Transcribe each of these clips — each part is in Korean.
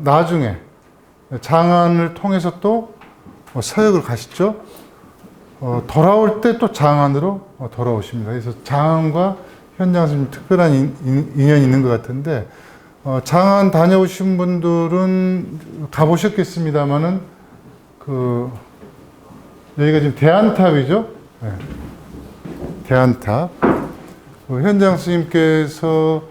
나중에 장안을 통해서 또 서역을 가시죠. 돌아올 때 또 장안으로 돌아오십니다. 그래서 장안과 현장 스님 특별한 인연이 있는 것 같은데, 장안 다녀오신 분들은 가보셨겠습니다만은, 여기가 지금 대안탑이죠. 네. 대안탑. 현장 스님께서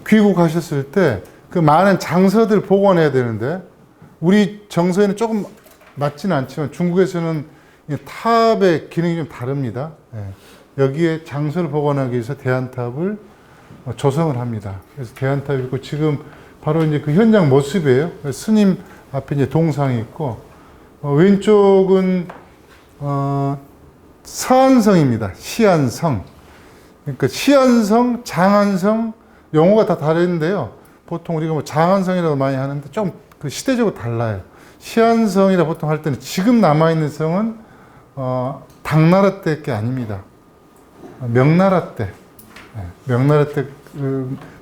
귀국하셨을 때 그 많은 장서들 복원해야 되는데, 우리 정서에는 조금 맞지는 않지만 중국에서는 탑의 기능이 좀 다릅니다. 여기에 장서를 복원하기 위해서 대안탑을 조성을 합니다. 그래서 대안탑이 있고, 지금 바로 이제 그 현장 모습이에요. 스님 앞에 이제 동상이 있고, 왼쪽은 서안성입니다. 시안성. 그러니까 시안성, 장안성 용어가 다 다른데요. 보통 우리가 뭐 장안성이라고 많이 하는데 좀 그 시대적으로 달라요. 시안성이라 보통 할 때는 지금 남아있는 성은 당나라 때 게 아닙니다. 명나라 때.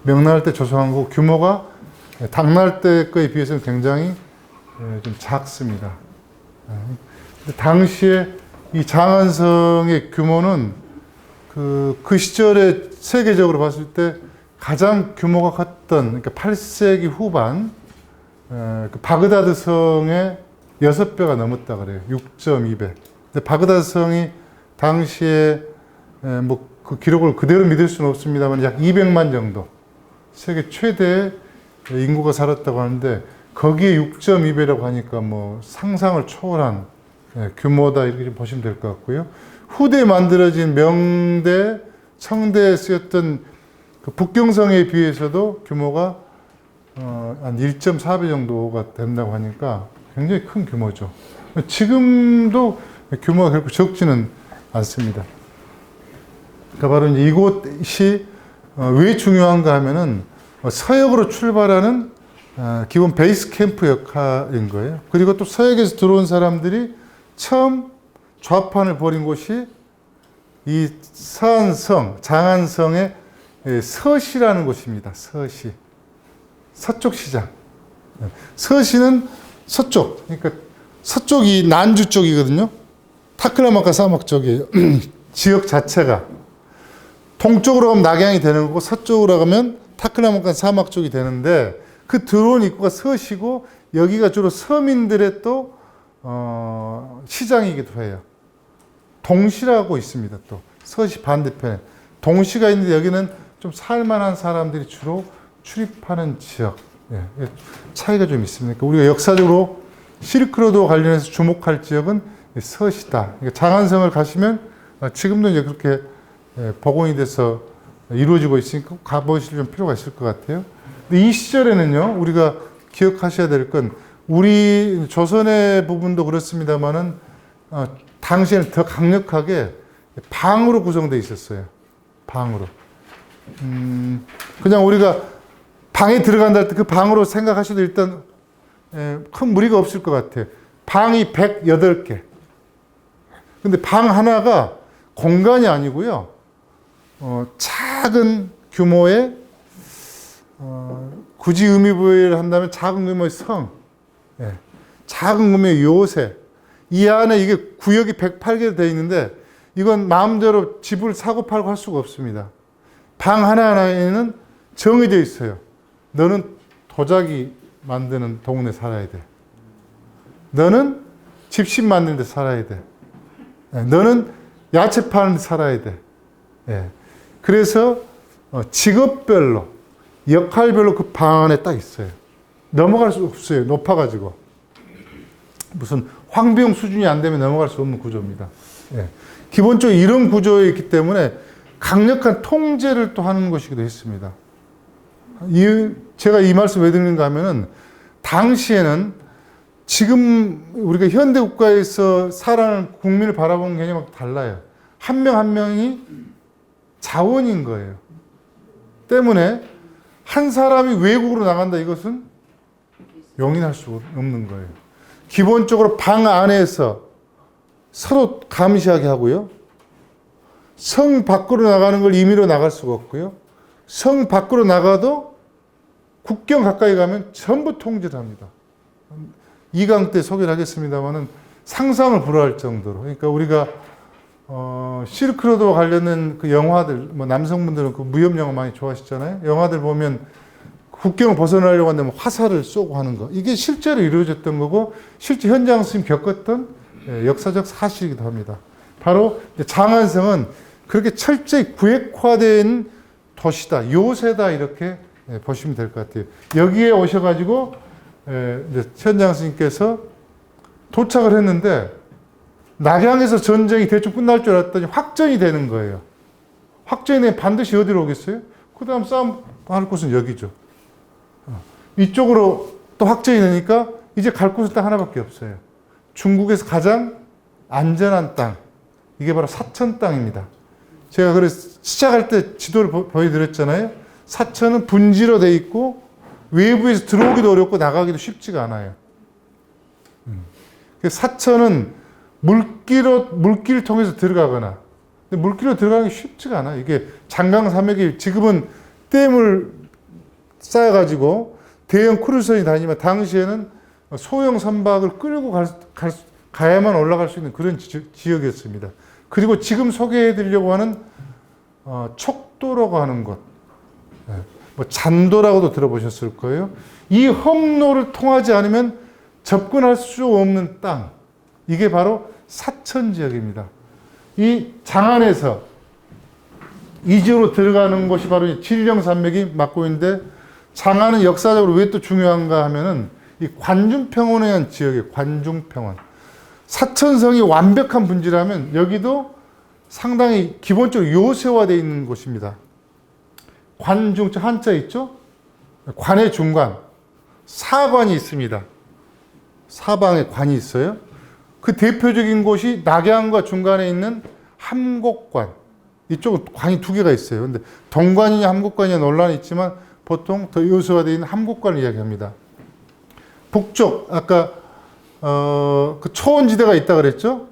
명나라 때 조성한 거 규모가 당나라 때 거에 비해서는 굉장히 좀 작습니다. 근데 당시에 이 장안성의 규모는 그 시절에 세계적으로 봤을 때 가장 규모가 컸던, 그러니까 8세기 후반, 그 바그다드 성의 6배가 넘었다 그래요. 6.2배. 근데 바그다드 성이 당시에 뭐 그 기록을 그대로 믿을 수는 없습니다만 약 200만 정도, 세계 최대 인구가 살았다고 하는데, 거기에 6.2배라고 하니까 뭐 상상을 초월한 규모다, 이렇게 보시면 될 것 같고요. 후대에 만들어진 명대, 청대에 쓰였던 그 북경성에 비해서도 규모가 한 1.4배 정도가 된다고 하니까 굉장히 큰 규모죠. 지금도 규모가 결코 적지는 않습니다. 그러니까 바로 이제 이곳이 왜 중요한가 하면은 서역으로 출발하는 기본 베이스 캠프 역할인 거예요. 그리고 또 서역에서 들어온 사람들이 처음 좌판을 벌인 곳이 이 서안성, 장안성의 서시라는 곳입니다. 서시. 서쪽 시장. 서시는 서쪽. 그러니까 서쪽이 난주 쪽이거든요. 타클라마카 사막 쪽이에요. 지역 자체가. 동쪽으로 가면 낙양이 되는 거고, 서쪽으로 가면 타클라마카 사막 쪽이 되는데, 그 들어온 입구가 서시고, 여기가 주로 서민들의 또 시장이기도 해요. 동시라고 있습니다. 또 서시 반대편에 동시가 있는데, 여기는 좀 살만한 사람들이 주로 출입하는 지역. 차이가 좀 있습니다. 그러니까 우리가 역사적으로 실크로드와 관련해서 주목할 지역은 서시다. 그러니까 장안성을 가시면 지금도 이제 그렇게 복원이 돼서 이루어지고 있으니까 꼭 가보실 좀 필요가 있을 것 같아요. 근데 이 시절에는요, 우리가 기억하셔야 될 건, 우리 조선의 부분도 그렇습니다만은 당시에는 더 강력하게 방으로 구성되어 있었어요. 방으로. 그냥 우리가 방에 들어간다 할 때 그 방으로 생각하셔도 일단 큰 무리가 없을 것 같아요. 방이 108개. 근데 방 하나가 공간이 아니고요. 작은 규모의, 굳이 의미 부여를 한다면 작은 규모의 성, 작은 규모의 요새, 이 안에 이게 구역이 108개 되어 있는데, 이건 마음대로 집을 사고 팔고 할 수가 없습니다. 방 하나하나에는 정해져 있어요. 너는 도자기 만드는 동네 살아야 돼. 너는 집신 만드는 데 살아야 돼. 너는 야채 파는 데 살아야 돼. 그래서 직업별로, 역할별로 그 방 안에 딱 있어요. 넘어갈 수 없어요. 높아가지고. 무슨 황비용 수준이 안 되면 넘어갈 수 없는 구조입니다. 기본적으로 이런 구조에 있기 때문에 강력한 통제를 또 하는 것이기도 했습니다. 제가 이 말씀 왜 드리는가 하면은, 당시에는 지금 우리가 현대 국가에서 살아가는 국민을 바라보는 개념하고 달라요. 한 명 한 명이 자원인 거예요. 때문에 한 사람이 외국으로 나간다, 이것은 용인할 수 없는 거예요. 기본적으로 방 안에서 서로 감시하게 하고요. 성 밖으로 나가는 걸 임의로 나갈 수가 없고요. 성 밖으로 나가도 국경 가까이 가면 전부 통제를 합니다. 2강 때 소개를 하겠습니다만은 상상을 불허할 정도로. 그러니까 우리가 실크로드와 관련된 그 영화들, 뭐 남성분들은 그 무협 영화 많이 좋아하시잖아요. 영화들 보면 국경을 벗어나려고 하는데 화살을 쏘고 하는 거. 이게 실제로 이루어졌던 거고 실제 현장 스님 겪었던 역사적 사실이기도 합니다. 바로 장안성은 그렇게 철저히 구획화된 도시다, 요새다 이렇게 보시면 될 것 같아요. 여기에 오셔가지고 현장 스님께서 도착을 했는데 낙양에서 전쟁이 대충 끝날 줄 알았더니 확전이 되는 거예요. 확전이 되면 반드시 어디로 오겠어요? 그 다음 싸움 할 곳은 여기죠. 이쪽으로 또 확정이 되니까 이제 갈 곳은 딱 하나밖에 없어요. 중국에서 가장 안전한 땅. 이게 바로 사천 땅입니다. 제가 그래서 시작할 때 지도를 보여드렸잖아요. 사천은 분지로 돼 있고 외부에서 들어오기도 어렵고 나가기도 쉽지가 않아요. 사천은 물길을 통해서 들어가거나, 근데 물길로 들어가기 쉽지가 않아요. 이게 장강산맥이 지금은 댐을 쌓아가지고 대형 크루즈선이 다니지만 당시에는 소형 선박을 끌고 가야만 올라갈 수 있는 그런 지역이었습니다. 그리고 지금 소개해 드리려고 하는 촉도라고 하는 곳, 뭐 잔도라고도 들어보셨을 거예요. 이 험로를 통하지 않으면 접근할 수 없는 땅, 이게 바로 사천 지역입니다. 이 장안에서 이 지역으로 들어가는 곳이 바로 진령산맥이 맡고 있는데, 장안은 역사적으로 왜 또 중요한가 하면은 이 관중평원에 의한 지역이에요. 관중평원. 사천성이 완벽한 분지라면 여기도 상당히 기본적으로 요새화되어 있는 곳입니다. 관중, 한자 있죠? 관의 중간, 사관이 있습니다. 사방에 관이 있어요. 그 대표적인 곳이 낙양과 중간에 있는 함곡관. 이쪽은 관이 두 개가 있어요. 근데 동관이냐 함곡관이냐 논란이 있지만 보통 더 요새화되어 있는 함곡관을 이야기합니다. 북쪽, 아까 그 초원지대가 있다 그랬죠?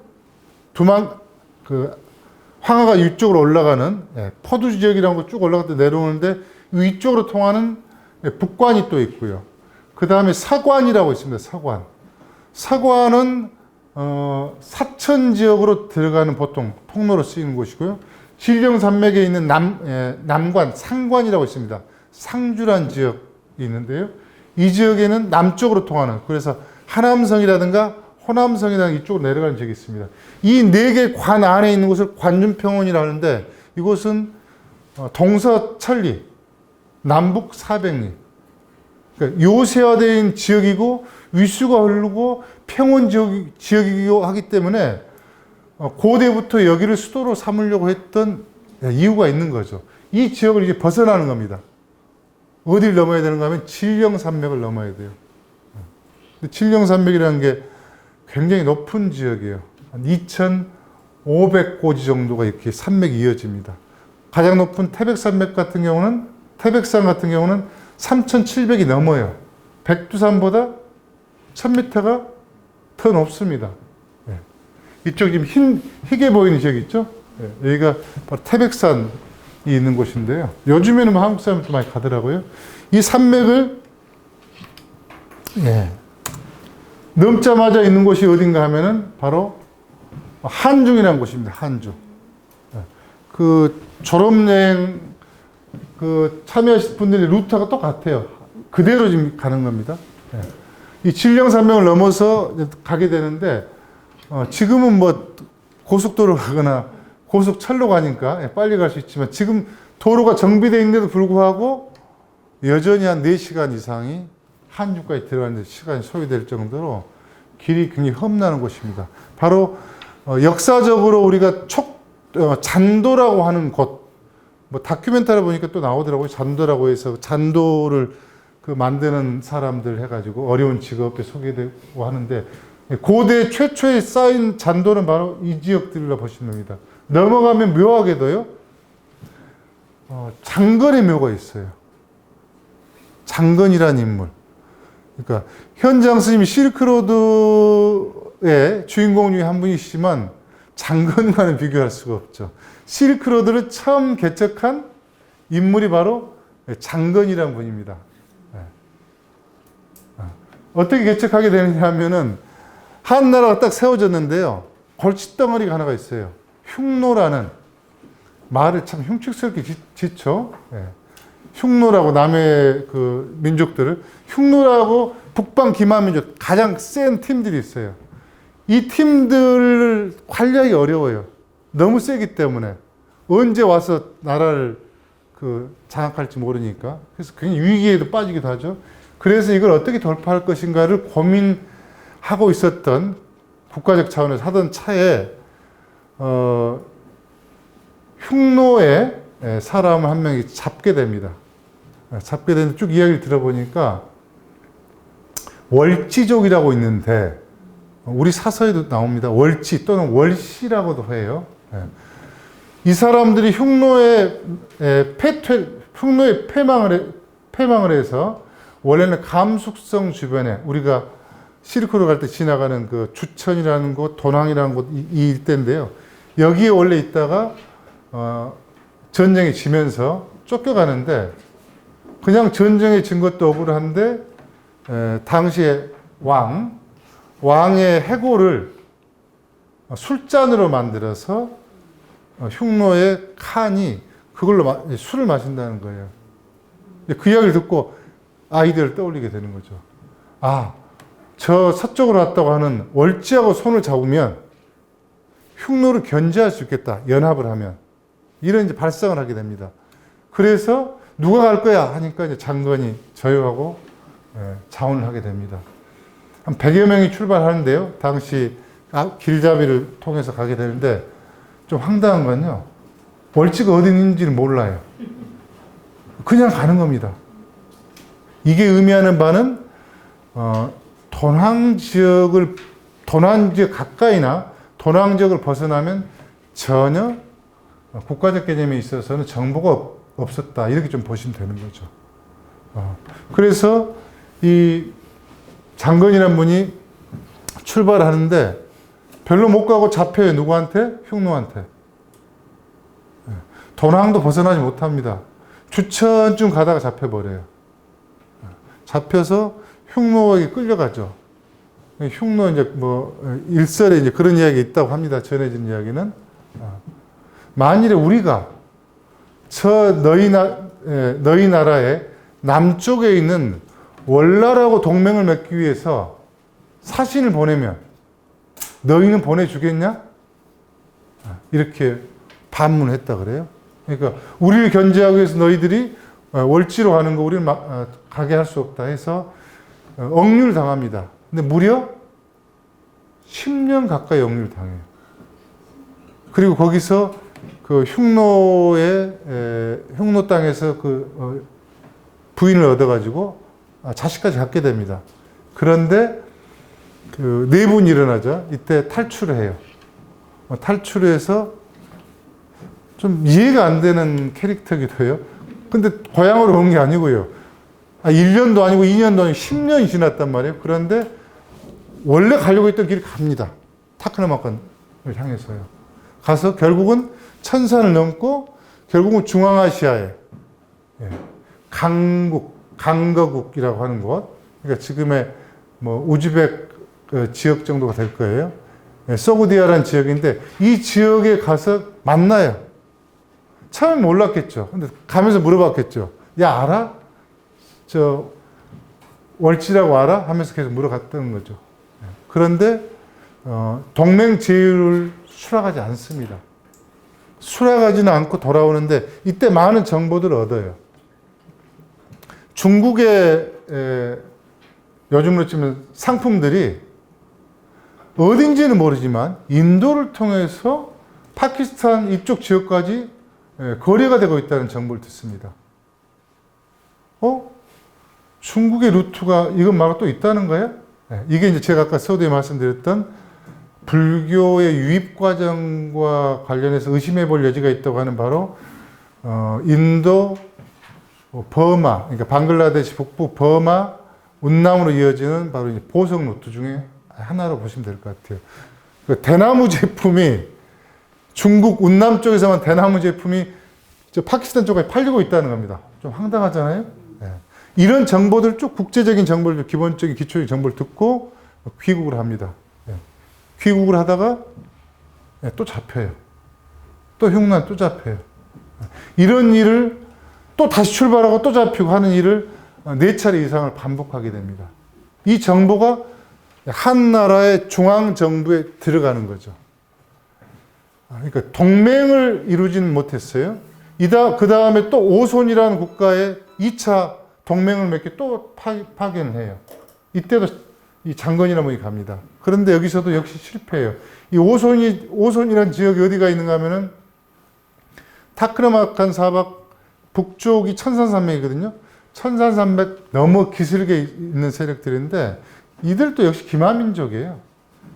황하가 위쪽으로 올라가는 포두 지역이라는 거 쭉 올라갔다 내려오는데 위쪽으로 통하는 북관이 또 있고요. 그 다음에 사관이라고 있습니다. 사관. 사관은 사천 지역으로 들어가는 보통 통로로 쓰이는 곳이고요. 진령산맥에 있는 남관, 상관이라고 있습니다. 상주란 지역이 있는데요. 이 지역에는 남쪽으로 통하는, 그래서 하남성이라든가 호남성이라든가 이쪽으로 내려가는 지역이 있습니다. 이 네 개 관 안에 있는 곳을 관중평원이라고 하는데, 이곳은 동서천리, 남북 400리. 그러니까 요새화된 지역이고 위수가 흐르고 평원 지역이기도 하기 때문에 고대부터 여기를 수도로 삼으려고 했던 이유가 있는 거죠. 이 지역을 이제 벗어나는 겁니다. 어디를 넘어야 되는가 하면 진령산맥을 넘어야 돼요. 진령산맥이라는 게 굉장히 높은 지역이에요. 한 2,500고지 정도가 이렇게 산맥이 이어집니다. 가장 높은 태백산 같은 경우는 3,700이 넘어요. 백두산보다 1,000m가 더 높습니다. 이쪽 지금 희게 보이는 지역 있죠? 여기가 바로 태백산이 있는 곳인데요. 요즘에는 뭐 한국 사람들도 많이 가더라고요. 이 산맥을 넘자마자 있는 곳이 어딘가 하면은 바로 한중이라는 곳입니다. 한중. 그 졸업여행 참여하실 분들의 루트가 똑같아요. 그대로 지금 가는 겁니다. 이 진령산맥을 넘어서 가게 되는데, 지금은 뭐 고속도로 가거나 고속철로 가니까 빨리 갈 수 있지만, 지금 도로가 정비되어 있는데도 불구하고 여전히 한 4시간 이상이 한중까지 들어가는 데 시간이 소요될 정도로 길이 굉장히 험난한 곳입니다. 바로 역사적으로 우리가 잔도라고 하는 곳, 뭐 다큐멘터리 보니까 또 나오더라고요. 잔도라고 해서 잔도를 만드는 사람들 해가지고 어려운 직업에 소개되고 하는데, 고대 최초에 쌓인 잔도는 바로 이 지역들로 보시면 됩니다. 넘어가면 묘하게도요, 장건의 묘가 있어요. 장건이라는 인물. 그러니까 현장 스님이 실크로드의 주인공 중에 한 분이시지만 장건과는 비교할 수가 없죠. 실크로드를 처음 개척한 인물이 바로 장건이라는 분입니다. 어떻게 개척하게 되느냐 하면은 한 나라가 딱 세워졌는데요. 골칫덩어리가 하나가 있어요. 흉노라는 말을 참 흉측스럽게 짓죠. 예. 흉노라고 남의 그 민족들을 흉노라고 북방 기만민족 가장 센 팀들이 있어요. 이 팀들을 관리하기 어려워요. 너무 세기 때문에 언제 와서 나라를 그 장악할지 모르니까. 그래서 굉장히 위기에도 빠지기도 하죠. 그래서 이걸 어떻게 돌파할 것인가를 고민하고 있었던 국가적 차원에서 하던 차에 흉노의 사람 한 명이 잡게 됩니다. 잡게 되는데 쭉 이야기를 들어보니까 월지족이라고 있는데 우리 사서에도 나옵니다. 월지 또는 월시라고도 해요. 이 사람들이 흉노의 패망을 해서 원래는 감숙성 주변에 우리가 실크로 갈 때 지나가는 그 주천이라는 곳, 도낭이라는 곳 이 일대인데요. 여기에 원래 있다가 전쟁에 지면서 쫓겨가는데 그냥 전쟁에 진 것도 억울한데 당시에 왕의 해골을 술잔으로 만들어서 흉노의 칸이 그걸로 술을 마신다는 거예요. 그 이야기를 듣고 아이디어를 떠올리게 되는 거죠. 아, 저 서쪽으로 왔다고 하는 월지하고 손을 잡으면 흉노를 견제할 수 있겠다. 연합을 하면. 이런 이제 발상을 하게 됩니다. 그래서 누가 갈 거야 하니까 이제 장건이 저역하고 자원을 하게 됩니다. 한 100여 명이 출발하는데요. 당시 길잡이를 통해서 가게 되는데 좀 황당한 건요. 월지가 어디 있는지는 몰라요. 그냥 가는 겁니다. 이게 의미하는 바는 도낭 지역 가까이나 도낭 지역을 벗어나면 전혀 국가적 개념에 있어서는 정보가 없었다. 이렇게 좀 보시면 되는 거죠. 그래서 이 장건이라는 분이 출발하는데 별로 못 가고 잡혀요. 누구한테? 흉노한테. 도낭도 벗어나지 못합니다. 주천쯤 가다가 잡혀버려요. 잡혀서 흉노에게 끌려가죠. 흉노 이제 일설에 이제 그런 이야기 있다고 합니다. 전해진 이야기는. 만일에 우리가 너희 나라의 남쪽에 있는 월나라하고 동맹을 맺기 위해서 사신을 보내면 너희는 보내주겠냐? 이렇게 반문했다 그래요. 그러니까 우리를 견제하기 위해서 너희들이 월지로 가는 거 우리는 가게 할 수 없다 해서 억류를 당합니다. 근데 무려 10년 가까이 억류를 당해요. 그리고 거기서 그 흉노 땅에서 그 부인을 얻어가지고 자식까지 갖게 됩니다. 그런데 그 내분이 일어나죠. 이때 탈출을 해요. 탈출해서 좀 이해가 안 되는 캐릭터이기도 해요. 근데 고향으로 온 게 아니고요. 1년도 아니고 2년도 아니고 10년이 지났단 말이에요. 그런데 원래 가려고 했던 길을 갑니다. 타크나마칸을 향해서요. 가서 결국은 천산을 넘고 결국은 중앙아시아에 강거국이라고 하는 곳, 그러니까 지금의 우즈벡 지역 정도가 될 거예요. 소그디아라는 지역인데 이 지역에 가서 만나요. 처음에 몰랐겠죠. 근데 가면서 물어봤겠죠. 야, 알아? 저 월지라고 알아? 하면서 계속 물어갔던 거죠. 그런데 동맹 제휴를 수락하지 않습니다. 수락하지는 않고 돌아오는데 이때 많은 정보들을 얻어요. 중국의 요즘으로 치면 상품들이 어딘지는 모르지만 인도를 통해서 파키스탄 이쪽 지역까지 거래가 되고 있다는 정보를 듣습니다. 중국의 루트가 이것 말고 또 있다는 거예요? 이게 이제 제가 아까 서두에 말씀드렸던 불교의 유입 과정과 관련해서 의심해 볼 여지가 있다고 하는 바로 인도, 버마, 그러니까 방글라데시 북부 버마, 운남으로 이어지는 바로 이제 보석 루트 중에 하나로 보시면 될 것 같아요. 그 대나무 제품이 중국 운남 쪽에서만 대나무 제품이 저 파키스탄 쪽에 팔리고 있다는 겁니다. 좀 황당하잖아요. 이런 정보들 쭉 국제적인 정보를, 기본적인 기초적인 정보를 듣고 귀국을 합니다. 귀국을 하다가 또 잡혀요. 또 흉난 또 잡혀요. 이런 일을 또 다시 출발하고 또 잡히고 하는 일을 4차례 이상을 반복하게 됩니다. 이 정보가 한 나라의 중앙정부에 들어가는 거죠. 그러니까 동맹을 이루지는 못했어요. 그 다음에 또 오손이라는 국가에 2차 동맹을 맺게 또 파견을 해요. 이때도 이 장건이라는 분이 갑니다. 그런데 여기서도 역시 실패해요. 이 오손이라는 지역이 어디가 있는가 하면은 타크라마칸 사막 북쪽이 천산산맥이거든요. 천산산맥 너무 기슭에 있는 세력들인데 이들도 역시 기마민족이에요.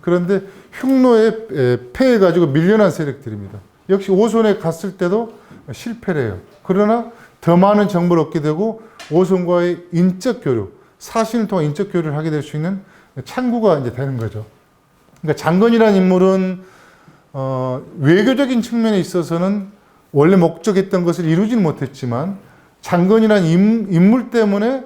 그런데 흉노에 패해가지고 밀려난 세력들입니다. 역시 오손에 갔을 때도 실패를 해요. 그러나 더 많은 정보를 얻게 되고 오손과의 인적 교류, 사신을 통한 인적 교류를 하게 될 수 있는 창구가 이제 되는 거죠. 그러니까 장건이라는 인물은 외교적인 측면에 있어서는 원래 목적했던 것을 이루지는 못했지만 장건이라는 인물 때문에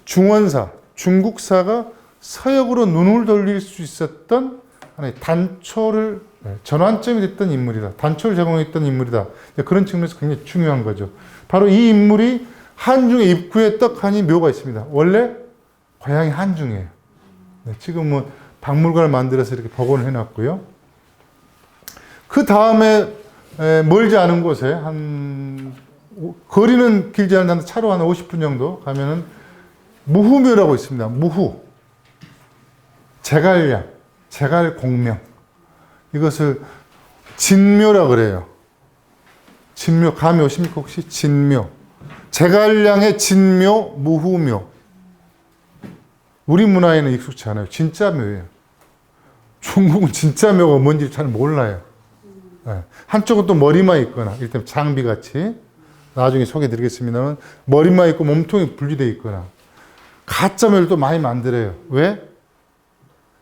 중원사, 중국사가 서역으로 눈을 돌릴 수 있었던 하나의 단초를 전환점이 됐던 인물이다. 단초를 제공했던 인물이다. 그런 측면에서 굉장히 중요한 거죠. 바로 이 인물이 한중의 입구에 떡하니 묘가 있습니다. 원래 고향이 한중이에요. 지금은 박물관을 만들어서 이렇게 복원을 해놨고요. 그 다음에 멀지 않은 곳에 거리는 길지 않은데 차로 한 50분 정도 가면은 무후묘라고 있습니다. 무후. 제갈량, 제갈공명. 이것을 진묘라 그래요. 진묘, 감이 오십니까 혹시? 진묘. 제갈량의 진묘, 무후묘. 우리 문화에는 익숙치 않아요. 진짜 묘예요. 중국은 진짜 묘가 뭔지 잘 몰라요. 한쪽은 또 머리만 있거나, 일단 장비같이, 나중에 소개해드리겠습니다만, 머리만 있고 몸통이 분리되어 있거나, 가짜묘를 또 많이 만들어요. 왜?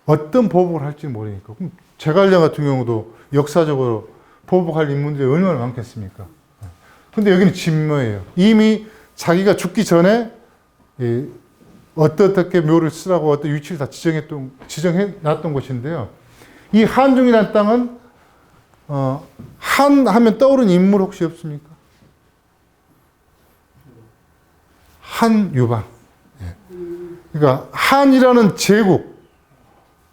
어떤 보복을 할지 모르니까. 그럼 제갈량 같은 경우도 역사적으로 보복할 인물들이 얼마나 많겠습니까? 근데 여기는 진묘예요. 이미 자기가 죽기 전에 어떻게 묘를 쓰라고 어떤 위치를 다 지정해 놨던 곳인데요. 이 한중이라는 땅은 한 하면 떠오르는 인물 혹시 없습니까? 한유방. 그러니까 한이라는 제국,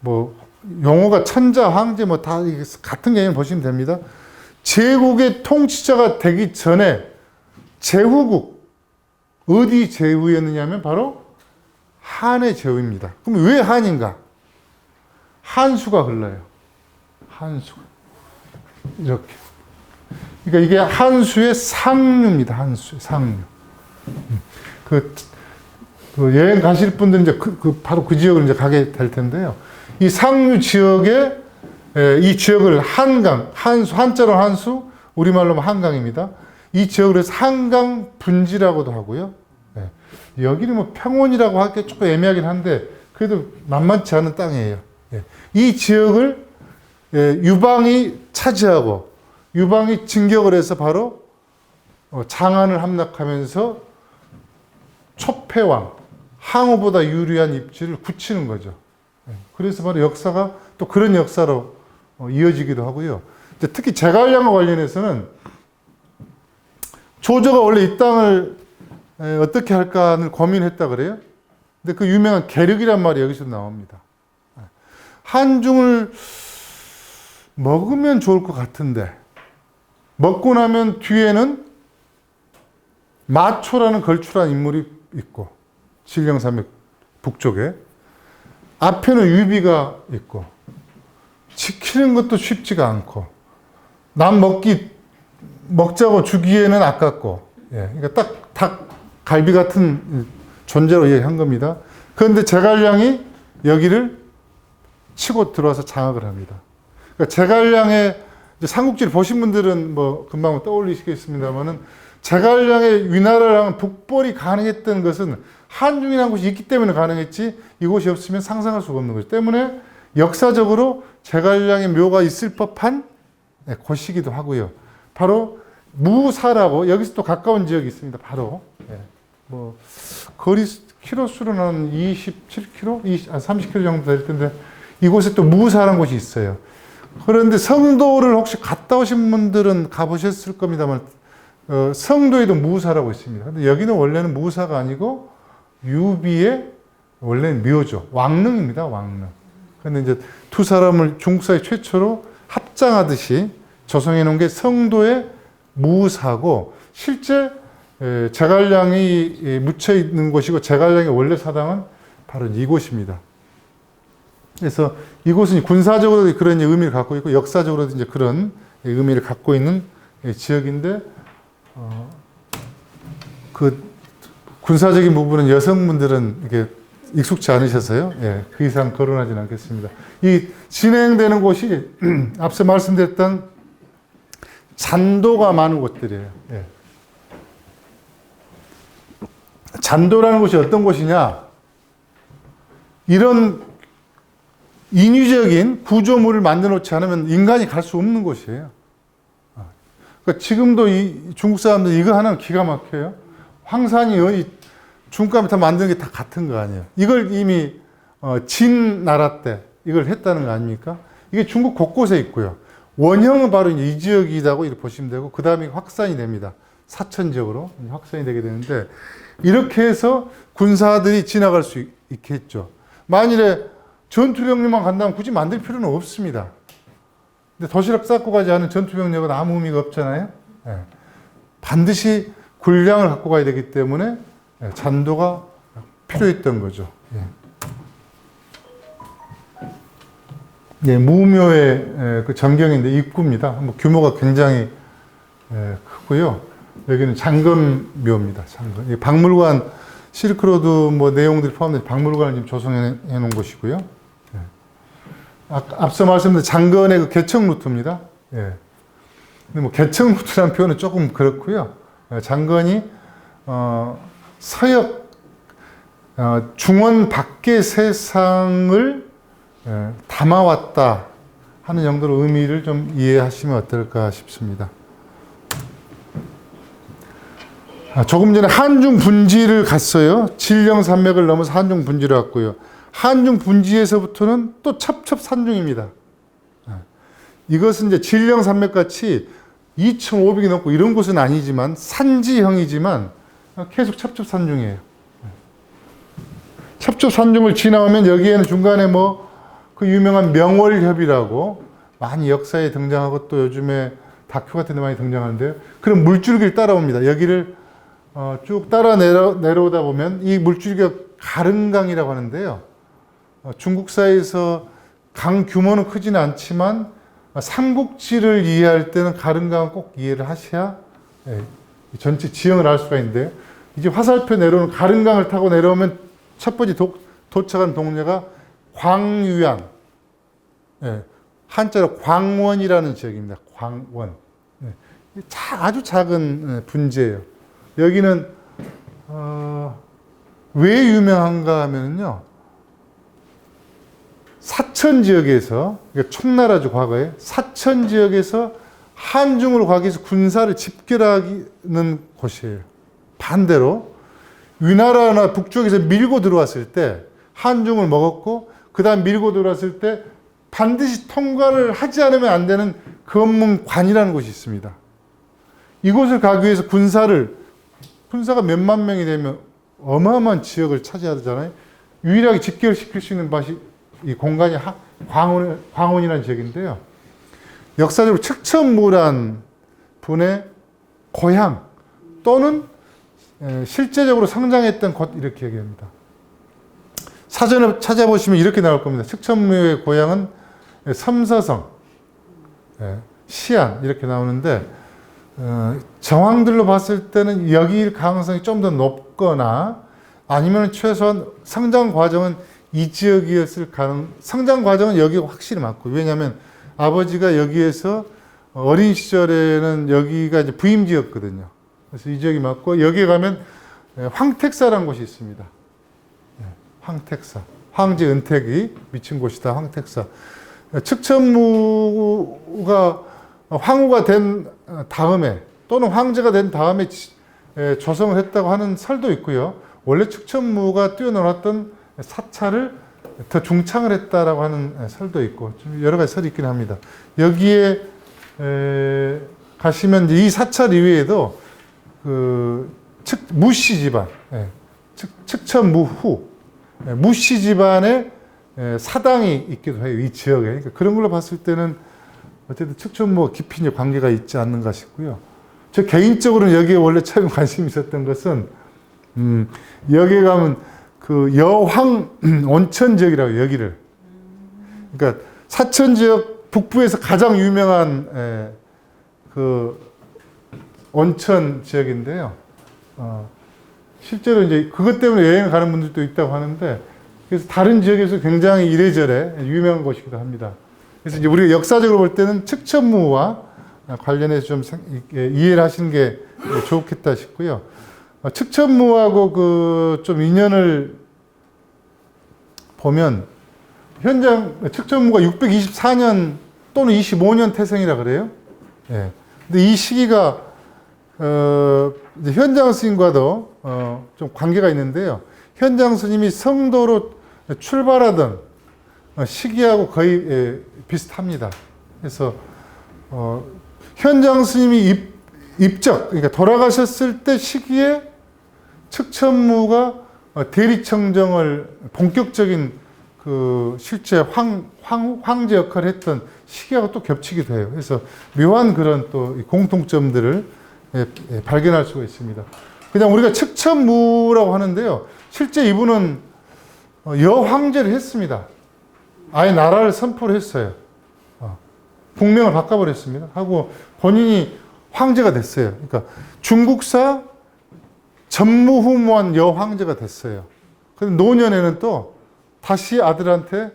뭐 용어가 천자, 황제 뭐 다 같은 개념 보시면 됩니다. 제국의 통치자가 되기 전에 제후국, 어디 제후였느냐면 바로 한의 제후입니다. 그럼 왜 한인가? 한수가 흘러요. 한수가. 이렇게. 그러니까 이게 한수의 상류입니다. 한수의 상류. 그 여행 가실 분들은 이제 바로 그 지역을 이제 가게 될 텐데요. 이 상류 지역에 이 지역을 한강, 한자로 한수, 우리말로 한강입니다. 이 지역을 해서 한강 분지라고도 하고요. 여기는 뭐 평원이라고 하기 조금 애매하긴 한데 그래도 만만치 않은 땅이에요. 이 지역을 유방이 차지하고 유방이 진격을 해서 바로 장안을 함락하면서 초패왕, 항우보다 유리한 입지를 굳히는 거죠. 그래서 바로 역사가 또 그런 역사로 이어지기도 하고요. 특히 제갈량과 관련해서는 조조가 원래 이 땅을 어떻게 할까를 고민했다 그래요. 근데 그 유명한 계륵이란 말이 여기서 나옵니다. 한중을 먹으면 좋을 것 같은데 먹고 나면 뒤에는 마초라는 걸출한 인물이 있고 신령산맥 북쪽에 앞에는 유비가 있고 지키는 것도 쉽지가 않고 남 먹자고 주기에는 아깝고 그러니까 딱 닭 갈비 같은 존재로 얘기한 겁니다. 그런데 제갈량이 여기를 치고 들어와서 장악을 합니다. 그러니까 제갈량의 삼국지를 보신 분들은 뭐 금방 떠올리시겠습니다만은 제갈량의 위나라를 향한 북벌이 가능했던 것은 한중이라는 곳이 있기 때문에 가능했지 이곳이 없으면 상상할 수가 없는 거죠. 때문에 역사적으로 제갈량의 묘가 있을 법한 곳이기도 하고요. 바로 무사라고 여기서 또 가까운 지역이 있습니다. 바로 뭐 거리 키로수로는 한 27km, 30km 정도 될 텐데 이곳에 또 무사라는 곳이 있어요. 그런데 성도를 혹시 갔다 오신 분들은 가보셨을 겁니다만 성도에도 무사라고 있습니다. 근데 여기는 원래는 무사가 아니고 유비의 원래는 묘죠. 왕릉입니다. 왕릉. 근데 이제 두 사람을 중국 사회 최초로 합장하듯이 조성해 놓은 게 성도의 무사고 실제 제갈량이 묻혀 있는 곳이고 제갈량의 원래 사당은 바로 이곳입니다. 그래서 이곳은 군사적으로도 그런 의미를 갖고 있고 역사적으로도 이제 그런 의미를 갖고 있는 지역인데 그 군사적인 부분은 여성분들은 이렇게 익숙치 않으셔서요. 예, 그 이상 거론하지는 않겠습니다. 이 진행되는 곳이 앞서 말씀드렸던 잔도가 많은 곳들이에요. 예. 잔도라는 곳이 어떤 곳이냐? 이런 인위적인 구조물을 만들어 놓지 않으면 인간이 갈 수 없는 곳이에요. 그러니까 지금도 이 중국 사람들 이거 하나는 기가 막혀요. 황산이 중국감이 다 만드는 게 다 같은 거 아니에요. 이걸 이미 진 나라 때 이걸 했다는 거 아닙니까? 이게 중국 곳곳에 있고요. 원형은 바로 이제 이 지역이라고 이렇게 보시면 되고 그 다음에 확산이 됩니다. 사천 지역으로 확산이 되게 되는데 이렇게 해서 군사들이 지나갈 수 있겠죠. 만일에 전투병력만 간다면 굳이 만들 필요는 없습니다. 근데 도시락 쌓고 가지 않은 전투병력은 아무 의미가 없잖아요. 예. 반드시 군량을 갖고 가야 되기 때문에 잔도가 필요했던 거죠. 예. 예, 무묘의 그 전경인데 입구입니다. 뭐 규모가 굉장히 크고요. 여기는 장건묘입니다. 장건. 박물관 실크로드 뭐 내용들이 포함된 박물관을 지금 조성해 놓은 곳이고요. 예. 앞서 말씀드린 장건의 그 개척 루트입니다. 예. 근데 뭐 개척 루트라는 표현은 조금 그렇고요. 장건이 서역 중원 밖의 세상을 담아왔다 하는 정도로 의미를 좀 이해하시면 어떨까 싶습니다. 조금 전에 한중 분지를 갔어요. 질령 산맥을 넘어서 한중 분지를 왔고요. 한중 분지에서부터는 또 첩첩산중입니다. 이것은 이제 질령 산맥 같이 2,500이 넘고 이런 곳은 아니지만 산지형이지만 계속 첩첩산중이에요. 첩첩산중을 지나오면 여기에는 중간에 뭐 그 유명한 명월협이라고 많이 역사에 등장하고 또 요즘에 다큐 같은 데 많이 등장하는데요. 그런 물줄기를 따라옵니다. 여기를 쭉 따라 내려오다 보면 이 물줄기가 가른강이라고 하는데요. 중국사에서 강 규모는 크지는 않지만 삼국지를 이해할 때는 가른강은 꼭 이해를 하셔야 전체 지형을 알 수가 있는데요. 이제 화살표 내려오는 가른강을 타고 내려오면 첫 번째 도착한 동네가 광유양, 한자로 광원이라는 지역입니다. 광원. 아주 작은 분지예요. 여기는 왜 유명한가 하면요, 사천 지역에서, 총나라죠 과거에, 사천 지역에서 한중으로 가기 위해서 군사를 집결하는 곳이에요. 반대로 위나라나 북쪽에서 밀고 들어왔을 때 한중을 먹었고 그 다음 밀고 들어왔을 때 반드시 통과를 하지 않으면 안 되는 검문관이라는 곳이 있습니다. 이곳을 가기 위해서 군사가 몇만 명이 되면 어마어마한 지역을 차지하잖아요. 유일하게 집결시킬 수 있는 곳이 이 공간이 광원이라는 지역인데요. 역사적으로 척천무란 분의 고향 또는 실제적으로 성장했던 곳 이렇게 얘기합니다. 사전을 찾아보시면 이렇게 나올 겁니다. 척천무의 고향은 섬서성, 시안 이렇게 나오는데 정황들로 봤을 때는 여기일 가능성이 좀 더 높거나 아니면 최소한 성장 과정은 이 지역이었을 성장 과정은 여기가 확실히 맞고, 왜냐하면 아버지가 여기에서 어린 시절에는 여기가 이제 부임지였거든요. 그래서 이 지역이 맞고, 여기에 가면 황택사라는 곳이 있습니다. 황택사. 황제 은택이 미친 곳이다. 황택사. 척천무가 황후가 된 다음에 또는 황제가 된 다음에 조성을 했다고 하는 설도 있고요. 원래 측천무가 뛰어놀았던 사찰을 더 중창을 했다라고 하는 설도 있고 좀 여러 가지 설이 있긴 합니다. 여기에 가시면 이 사찰 이외에도 그 무씨 집안, 측천무후 무씨 집안의 사당이 있기도 해요. 이 지역에. 그러니까 그런 걸로 봤을 때는 어쨌든 측천무와 깊이 이제 관계가 있지 않는가 싶고요. 저 개인적으로는 여기에 원래 처음 관심이 있었던 것은 여기에 가면 그 여황 온천 지역이라고 여기를. 그러니까 사천 지역 북부에서 가장 유명한 그 온천 지역인데요. 실제로 이제 그것 때문에 여행을 가는 분들도 있다고 하는데 그래서 다른 지역에서 굉장히 이래저래 유명한 곳이기도 합니다. 그래서 이제 우리가 역사적으로 볼 때는 측천무와 관련해서 좀 이해를 하시는 게 좋겠다 싶고요. 측천무하고 그 좀 인연을 보면 현장 측천무가 624년 또는 25년 태생이라 그래요. 예. 근데 이 시기가 이제 현장 스님과도 좀 관계가 있는데요. 현장 스님이 성도로 출발하던 시기하고 거의 비슷합니다. 그래서 현장 스님이 입적, 그러니까 돌아가셨을 때 시기에 측천무가 대리청정을 본격적인 그 실제 황제 역할을 했던 시기하고 또 겹치기도 해요. 그래서 묘한 그런 또 공통점들을 발견할 수가 있습니다. 그냥 우리가 측천무라고 하는데요. 실제 이분은 여황제를 했습니다. 아예 나라를 선포를 했어요. 국명을 바꿔버렸습니다. 하고 본인이 황제가 됐어요. 그러니까 중국사 전무후무한 여황제가 됐어요. 그런데 노년에는 또 다시 아들한테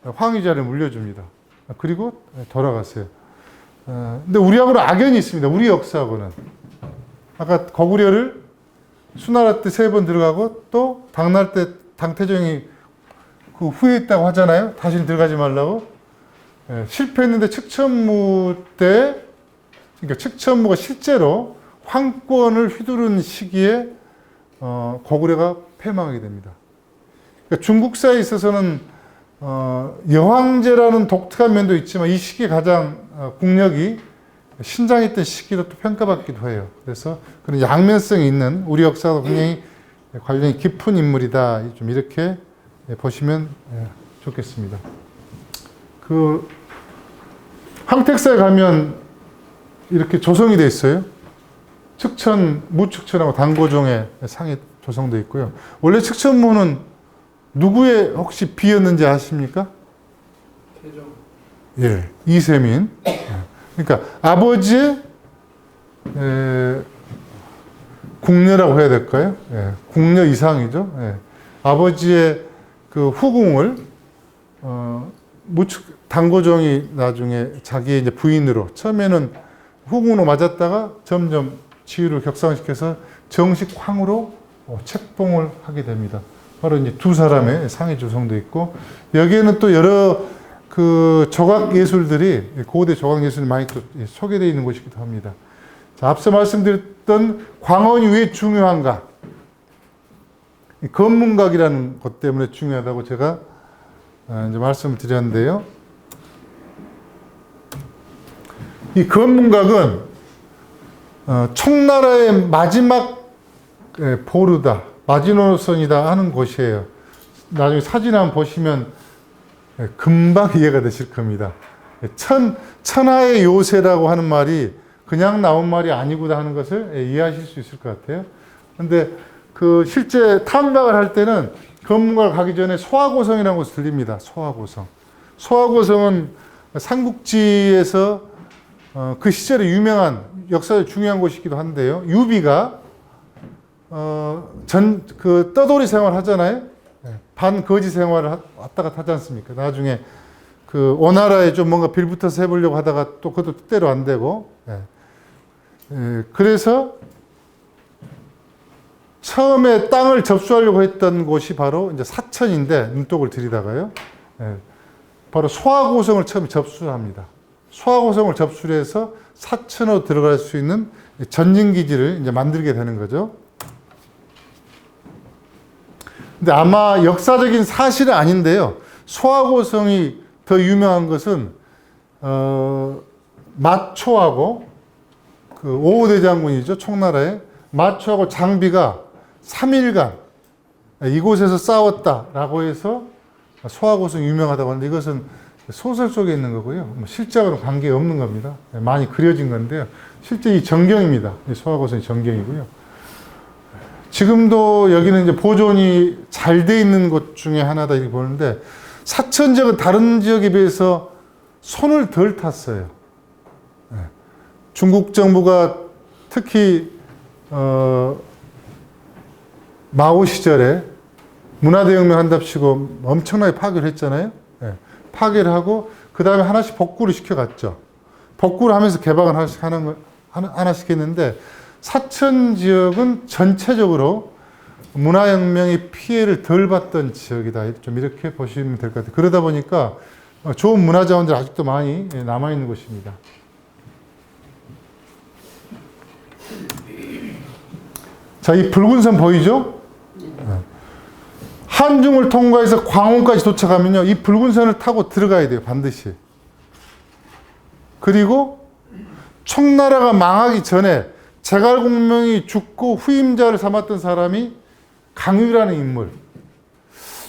황위자를 물려줍니다. 그리고 돌아갔어요. 근데 우리하고는 악연이 있습니다. 우리 역사하고는. 아까 거구려를 수나라 때 3번 들어가고 또 당날 때 당태종이 그 후회했다고 하잖아요. 다시는 들어가지 말라고. 실패했는데 측천무 때, 그러니까 측천무가 실제로 황권을 휘두른 시기에 고구려가 패망하게 됩니다. 그러니까 중국사에 있어서는 여황제라는 독특한 면도 있지만 이 시기에 가장 국력이 신장했던 시기로 또 평가받기도 해요. 그래서 그런 양면성이 있는 우리 역사와 굉장히 관련이 깊은 인물이다. 좀 이렇게 보시면 좋겠습니다. 그 황택사에 가면 이렇게 조성이 되어 있어요. 측천, 무측천하고 단고종의 상이 조성되어 있고요. 원래 측천무는 누구의 혹시 비였는지 아십니까? 태종. 예, 이세민. 그러니까 아버지의 궁녀라고 해야 될까요? 궁녀 이상이죠. 아버지의 그 후궁을 단고종이 나중에 자기의 이제 부인으로 처음에는 후궁으로 맞았다가 점점 지위를 격상시켜서 정식 황으로 책봉을 하게 됩니다. 바로 이제 두 사람의 상이 조성되어 있고 여기에는 또 여러 그 조각 예술들이 고대 조각 예술이 많이 또 소개되어 있는 곳이기도 합니다. 자, 앞서 말씀드렸던 광원이 왜 중요한가? 검문각이라는 것 때문에 중요하다고 제가 이제 말씀을 드렸는데요. 이 검문각은 총나라의 마지막 보루다, 마지노선이다 하는 곳이에요. 나중에 사진 한번 보시면 금방 이해가 되실 겁니다. 천하의 요새라고 하는 말이 그냥 나온 말이 아니구나 하는 것을 이해하실 수 있을 것 같아요. 근데 그 실제 탐방을 할 때는 검문각을 가기 전에 소화고성이라는 곳을 들립니다. 소화고성. 소화고성은 삼국지에서 그 시절에 유명한 역사에 중요한 곳이기도 한데요. 유비가 그 떠돌이 생활 하잖아요. 반거지 생활을 왔다 갔다 하지 않습니까? 나중에 그 오나라에 좀 뭔가 빌붙어서 해보려고 하다가 또 그것도 뜻대로 안 되고. 그래서 처음에 땅을 접수하려고 했던 곳이 바로 이제 사천인데 눈독을 들이다가요. 바로 소화고성을 처음 접수합니다. 소화고성을 접수를 해서 사천으로 들어갈 수 있는 전진기지를 이제 만들게 되는 거죠. 근데 아마 역사적인 사실은 아닌데요. 소화고성이 더 유명한 것은 마초하고 그 오호대장군이죠. 총나라에 마초하고 장비가 3일간 이곳에서 싸웠다라고 해서 소화고성이 유명하다고 하는데 이것은 소설 속에 있는 거고요. 실제하고는 관계없는 겁니다. 많이 그려진 건데요. 실제 이 전경입니다. 이 소화고성이 전경이고요. 지금도 여기는 이제 보존이 잘 돼 있는 곳 중에 하나다 이렇게 보는데 사천 지역은 다른 지역에 비해서 손을 덜 탔어요. 중국 정부가 특히 마오 시절에 문화대혁명 한답시고 엄청나게 파괴를 했잖아요. 파괴를 하고 그 다음에 하나씩 복구를 시켜갔죠. 복구를 하면서 개방을 하나씩 했는데 사천 지역은 전체적으로 문화혁명의 피해를 덜 받던 지역이다. 좀 이렇게 보시면 될 것 같아요. 그러다 보니까 좋은 문화자원들이 아직도 많이 남아있는 곳입니다. 자, 이 붉은 선 보이죠? 한중을 통과해서 광운까지 도착하면요, 이 붉은 선을 타고 들어가야 돼요, 반드시. 그리고 청나라가 망하기 전에 제갈공명이 죽고 후임자를 삼았던 사람이 강유라는 인물.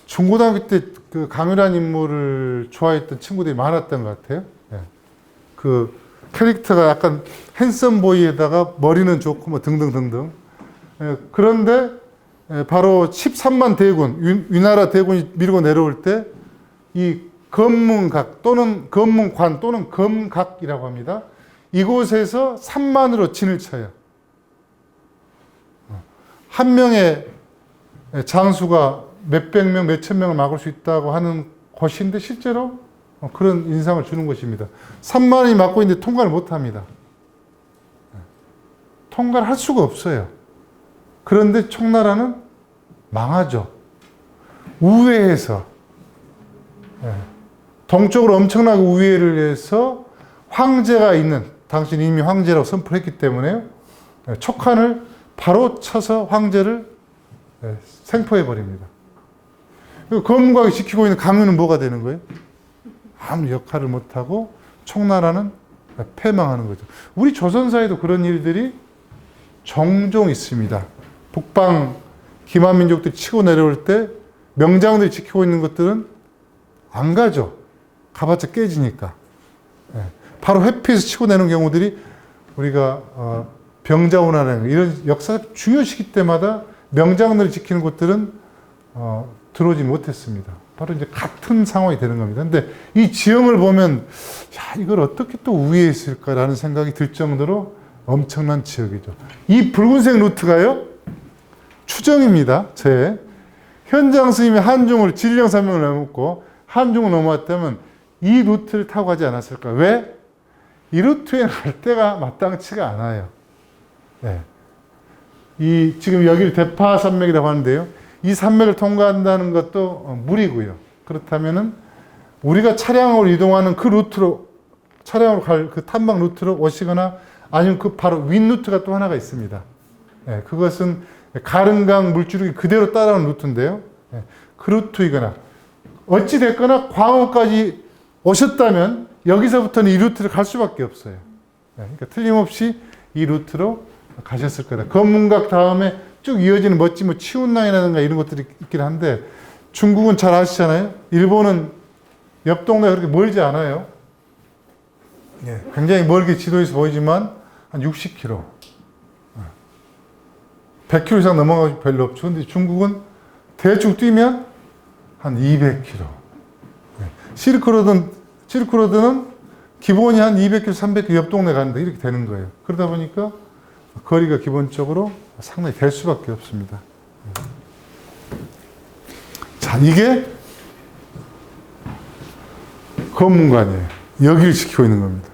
중고등학교 때 그 강유라는 인물을 좋아했던 친구들이 많았던 것 같아요. 그 캐릭터가 약간 핸섬 보이에다가 머리는 좋고 뭐 등등등등. 그런데 바로 13만 대군, 위나라 대군이 밀고 내려올 때 이 검문각 또는 검문관 또는 검각이라고 합니다. 이곳에서 3만으로 진을 쳐요. 한 명의 장수가 몇백 명, 몇천 명을 막을 수 있다고 하는 곳인데 실제로 그런 인상을 주는 것입니다. 3만이 막고 있는데 통과를 못합니다. 통과를 할 수가 없어요. 그런데 청나라는 망하죠. 우회해서 동쪽으로 엄청나게 우회를 해서 황제가 있는, 당신 이미 황제라고 선포했기 때문에 촉한을 바로 쳐서 황제를 생포해버립니다. 검각이 지키고 있는 강유는 뭐가 되는 거예요? 아무 역할을 못하고 청나라는 패망하는 거죠. 우리 조선사에도 그런 일들이 종종 있습니다. 북방 기만민족들이 치고 내려올 때 명장들이 지키고 있는 것들은 안 가죠. 가봤자 깨지니까. 바로 회피해서 치고 내는 경우들이 우리가 병자호란이라는 이런 역사적 중요 시기 때마다 명장들이 지키는 곳들은 들어오지 못했습니다. 바로 이제 같은 상황이 되는 겁니다. 근데 이 지형을 보면 야, 이걸 어떻게 또 우회했을까라는 생각이 들 정도로 엄청난 지역이죠. 이 붉은색 루트가요, 추정입니다. 제 현장 스님이 한중을 진령산명을 넘었고 한중을 넘어왔다면 이 루트를 타고 가지 않았을까? 왜? 이 루트에 갈 때가 마땅치가 않아요. 이 지금 여기를 대파 산맥이라고 하는데요. 이 산맥을 통과한다는 것도 무리고요. 그렇다면은 우리가 차량으로 이동하는 그 루트로, 차량으로 갈 그 탐방 루트로 오시거나 아니면 그 바로 윈 루트가 또 하나가 있습니다. 그것은 가릉강 물줄기 그대로 따라오는 루트인데요. 그 루트이거나 어찌 됐거나 광어까지 오셨다면 여기서부터는 이 루트를 갈 수밖에 없어요. 그러니까 틀림없이 이 루트로 가셨을 거다. 검문각 다음에 쭉 이어지는 멋진 뭐 치운랑이라든가 이런 것들이 있긴 한데 중국은 잘 아시잖아요. 일본은 옆 동네가 그렇게 멀지 않아요. 굉장히 멀게 지도에서 보이지만 한 60km. 100km 이상 넘어가기 별로 없죠. 근데 중국은 대충 뛰면 한 200km. 실크로드는 기본이 한 200km, 300km 옆 동네 가는데 이렇게 되는 거예요. 그러다 보니까 거리가 기본적으로 상당히 될 수밖에 없습니다. 자, 이게 검문관이에요. 여기를 지키고 있는 겁니다.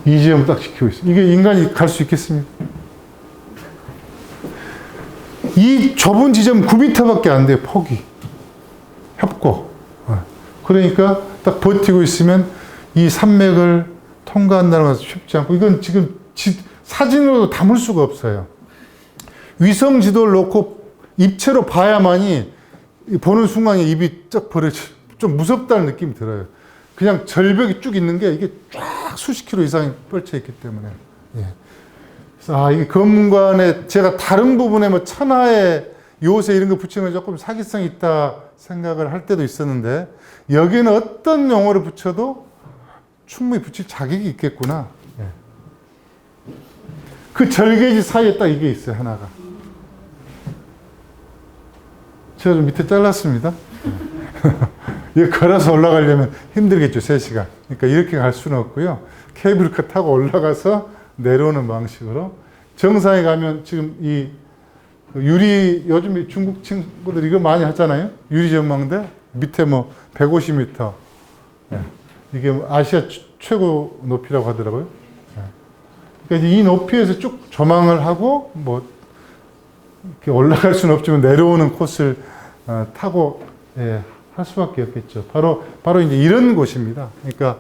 이 지점을 딱 지키고 있어요. 이게 인간이 갈 수 있겠습니까? 이 좁은 지점 9m밖에 안 돼요, 폭이. 협곡. 그러니까 딱 버티고 있으면 이 산맥을 통과한다는 것은 쉽지 않고, 이건 지금 사진으로도 담을 수가 없어요. 위성 지도를 놓고 입체로 봐야만이 보는 순간에 입이 쫙 벌어져, 좀 무섭다는 느낌이 들어요. 그냥 절벽이 쭉 있는 게 이게 쫙 수십 킬로 이상이 펼쳐 있기 때문에. 예. 그래서 이게 건물관에 제가 다른 부분에 뭐 천하의 요새 이런 거 붙이는 건 조금 사기성이 있다 생각을 할 때도 있었는데, 여기는 어떤 용어를 붙여도 충분히 붙일 자격이 있겠구나. 예. 그 절개지 사이에 딱 이게 있어요, 하나가. 제가 좀 밑에 잘랐습니다. 이거 걸어서 올라가려면 힘들겠죠, 3시간. 그러니까 이렇게 갈 수는 없고요. 케이블카 타고 올라가서 내려오는 방식으로. 정상에 가면 지금 이 유리, 요즘 중국 친구들 이거 많이 하잖아요. 유리 전망대. 밑에 뭐 150m. 예. 이게 아시아 최고 높이라고 하더라고요. 예. 그러니까 이 높이에서 쭉 조망을 하고, 뭐, 이렇게 올라갈 수는 없지만 내려오는 코스를 타고, 예, 할 수밖에 없겠죠. 바로 이제 이런 곳입니다. 그러니까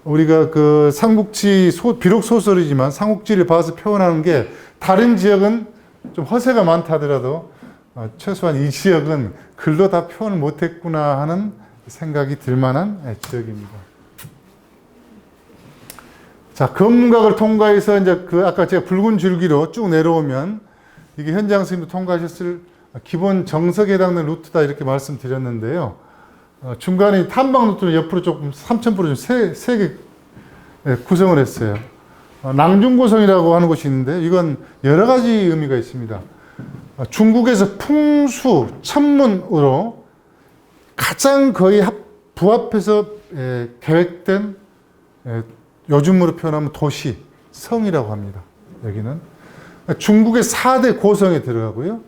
우리가 그 삼국지, 비록 소설이지만 삼국지를 봐서 표현하는 게 다른 지역은 좀 허세가 많다 하더라도 최소한 이 지역은 글로 다 표현을 못했구나 하는 생각이 들 만한 지역입니다. 자, 검각을 통과해서 이제 그 아까 제가 붉은 줄기로 쭉 내려오면 이게 현장 선생님도 통과하셨을 기본 정석에 해당되는 루트다 이렇게 말씀드렸는데요. 중간에 탐방 루트는 옆으로 조금 3,000% 좀 세게 구성을 했어요. 낭중고성이라고 하는 곳이 있는데 이건 여러 가지 의미가 있습니다. 중국에서 풍수, 천문으로 가장 거의 부합해서 계획된, 요즘으로 표현하면 도시, 성이라고 합니다. 여기는 중국의 4대 고성에 들어가고요.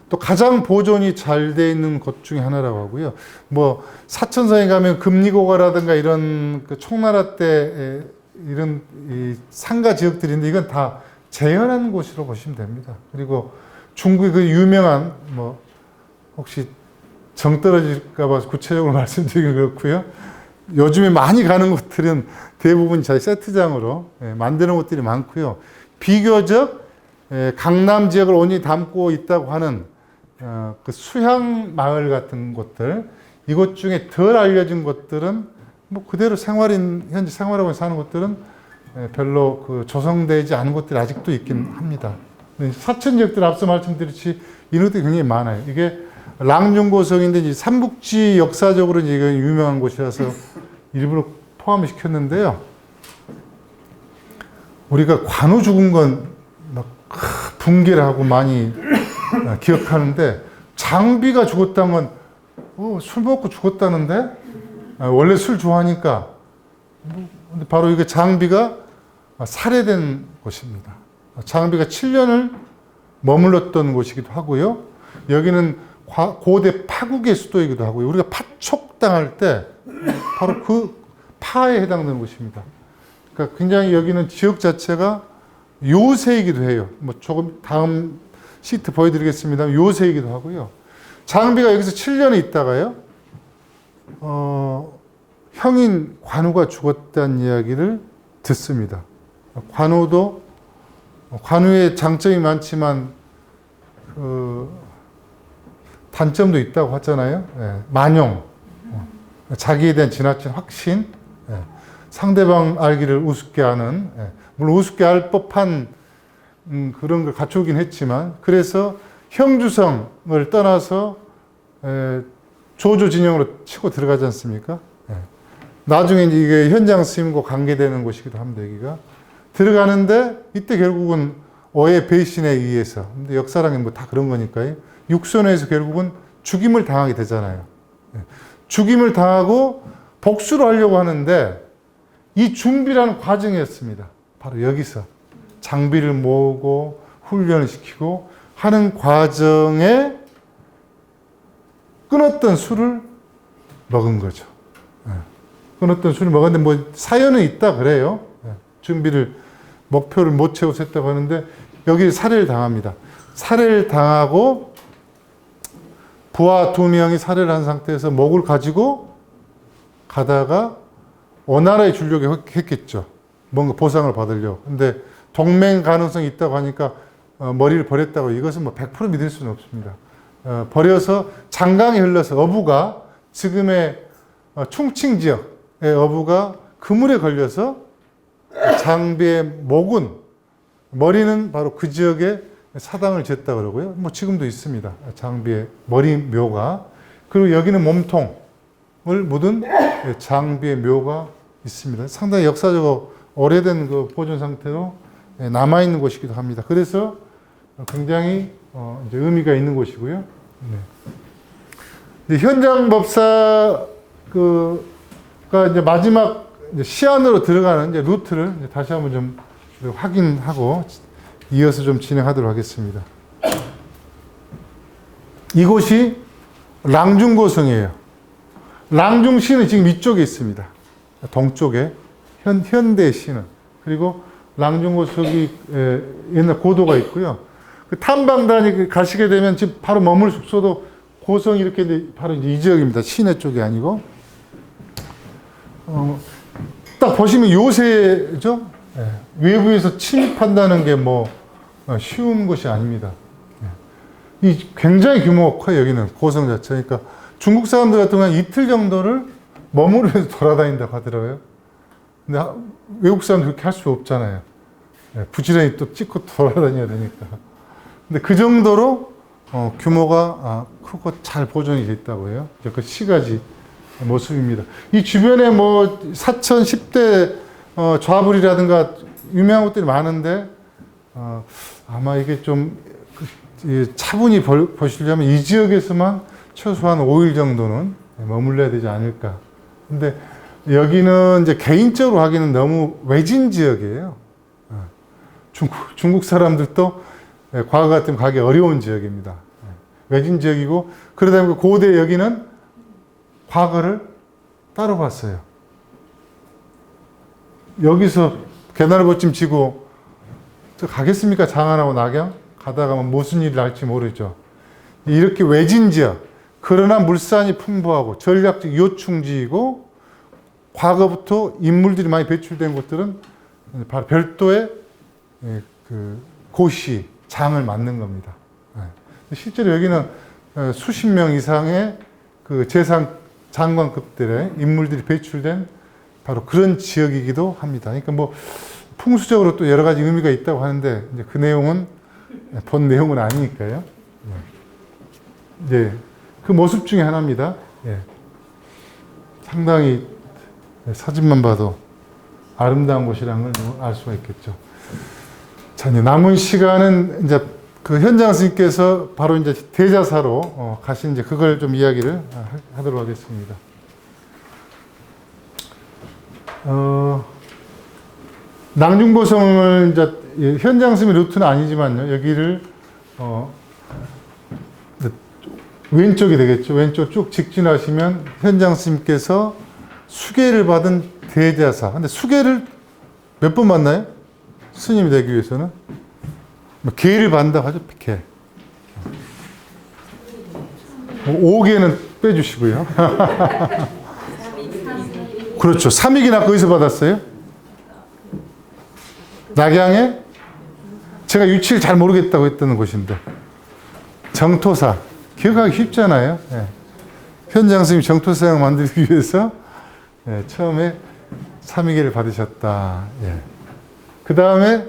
또 가장 보존이 잘 돼 있는 곳 중에 하나라고 하고요. 뭐 사천성에 가면 금리고가라든가 이런 그 총나라 때 이런 이 상가 지역들인데 이건 다 재현한 곳으로 보시면 됩니다. 그리고 중국의 그 유명한 뭐 혹시 정 떨어질까 봐 구체적으로 말씀드리긴 그렇고요. 요즘에 많이 가는 곳들은 대부분 저희 세트장으로 만드는 곳들이 많고요. 비교적 강남 지역을 온전히 담고 있다고 하는 그 수향 마을 같은 곳들, 이곳 중에 덜 알려진 곳들은 뭐 그대로 현재 생활하고 사는 곳들은 별로 그 조성되지 않은 곳들이 아직도 있긴 합니다. 사천 지역들 앞서 말씀드렸듯이 이런 것들이 굉장히 많아요. 이게 랑중고성인데 이제 삼국지 역사적으로 이게 유명한 곳이라서 일부러 포함을 시켰는데요. 우리가 관우 죽은 건 막 붕괴를 하고 많이 기억하는데, 장비가 죽었다면 술 먹고 죽었다는데 원래 술 좋아하니까. 근데 바로 이게 장비가 살해된 곳입니다. 장비가 7년을 머물렀던 곳이기도 하고요. 여기는 고대 파국의 수도이기도 하고요. 우리가 파촉당할 때 바로 그 파에 해당되는 곳입니다. 그러니까 굉장히 여기는 지역 자체가 요새이기도 해요. 뭐 조금 다음 시트 보여드리겠습니다. 요새이기도 하고요. 장비가 여기서 7년을 있다가요, 형인 관우가 죽었다는 이야기를 듣습니다. 관우의 장점이 많지만 단점도 있다고 하잖아요. 만용, 자기에 대한 지나친 확신, 상대방 알기를 우습게 하는, 물론 우습게 할 법한 그런 걸 갖추긴 했지만, 그래서 형주성을 떠나서 조조 진영으로 치고 들어가지 않습니까? 나중에 이게 현장 스님과 관계되는 곳이기도 합니다. 여기가 들어가는데 이때 결국은 오해 배신에 의해서, 근데 역사랑이 뭐 다 그런 거니까요. 육선에서 결국은 죽임을 당하게 되잖아요. 죽임을 당하고 복수를 하려고 하는데 이 준비라는 과정이었습니다. 바로 여기서 장비를 모으고 훈련을 시키고 하는 과정에 끊었던 술을 먹은 거죠. 끊었던 술을 먹었는데 뭐 사연은 있다 그래요. 준비를, 목표를 못 채워서 했다고 하는데 여기 살해를 당합니다. 살해를 당하고 부하 2명이 살해를 한 상태에서 목을 가지고 가다가 원나라에 주려고 했겠죠. 뭔가 보상을 받으려고. 근데 동맹 가능성이 있다고 하니까 머리를 버렸다고, 이것은 뭐 100% 믿을 수는 없습니다. 버려서 장강이 흘러서 어부가, 지금의 충칭 지역의 어부가 그물에 걸려서 장비의 목은, 머리는 바로 그 지역에 사당을 지었다 그러고요. 뭐 지금도 있습니다. 장비의 머리 묘가. 그리고 여기는 몸통을 묻은 장비의 묘가 있습니다. 상당히 역사적으로 오래된 그 보존 상태로 남아있는 곳이기도 합니다. 그래서 굉장히 이제 의미가 있는 곳이고요. 네. 현장 법사가 이제 마지막 이제 시안으로 들어가는 이제 루트를 이제 다시 한번 좀 확인하고 이어서 좀 진행하도록 하겠습니다. 이곳이 랑중고성이에요. 랑중시는 지금 이쪽에 있습니다. 동쪽에 현대시는. 그리고 랑중고성이 옛날 고도가 있고요. 그 탐방단이 가시게 되면 지금 바로 머물 숙소도 고성 이렇게 바로 이제 이 지역입니다. 시내 쪽이 아니고. 딱 보시면 요새죠. 외부에서 침입한다는 게 뭐 쉬운 것이 아닙니다. 이 굉장히 규모가 커요. 여기는 고성 자체. 그러니까 중국 사람들 같은 경우는 이틀 정도를 머무르면서 돌아다닌다고 하더라고요. 근데 외국 사람들 그렇게 할 수 없잖아요. 부지런히 또 찍고 돌아다녀야 되니까. 근데 그 정도로 규모가 크고 잘 보존이 되어 있다고 해요. 그 시가지 모습입니다. 이 주변에 뭐 사천 10대 좌불이라든가 유명한 곳들이 많은데 아마 이게 좀 차분히 보시려면 이 지역에서만 최소한 5일 정도는 머물러야 되지 않을까. 근데 여기는 이제 개인적으로 하기는 너무 외진 지역이에요. 중국 사람들도 과거 같으면 가기 어려운 지역입니다. 외진 지역이고, 그러다 보니까 고대 여기는 과거를 따로 봤어요. 여기서 개나리보찜 지고 저 가겠습니까? 장안하고 낙양? 가다가 무슨 일이 날지 모르죠. 이렇게 외진 지역, 그러나 물산이 풍부하고 전략적 요충지이고 과거부터 인물들이 많이 배출된 곳들은 바로 별도의 그 고시, 장을 만든 겁니다. 실제로 여기는 수십 명 이상의 그 재상 장관급들의 인물들이 배출된 바로 그런 지역이기도 합니다. 그러니까 뭐 풍수적으로 또 여러 가지 의미가 있다고 하는데 이제 그 내용은 본 내용은 아니니까요. 네, 그 모습 중에 하나입니다. 예. 상당히 사진만 봐도 아름다운 곳이라는 걸 알 수가 있겠죠. 자, 이제 남은 시간은 이제 그 현장 스님께서 바로 이제 대자사로 가신 이제 그걸 좀 이야기를 하도록 하겠습니다. 낭중고성을 이제 현장 스님 루트는 아니지만요. 여기를 왼쪽이 되겠죠. 왼쪽 쭉 직진하시면 현장 스님께서 수계를 받은 대자사. 근데 수계를 몇 번 받나요? 스님이 되기 위해서는 계를 받는다고 하죠. 계. 5개는 빼주시고요. 그렇죠. 3익이나 거기서 받았어요. 낙양에 제가 위치를 잘 모르겠다고 했던 곳인데 정토사. 기억하기 쉽잖아요. 예. 현장 스님이 정토사형 만들기 위해서 처음에 3익계를 받으셨다. 예. 그 다음에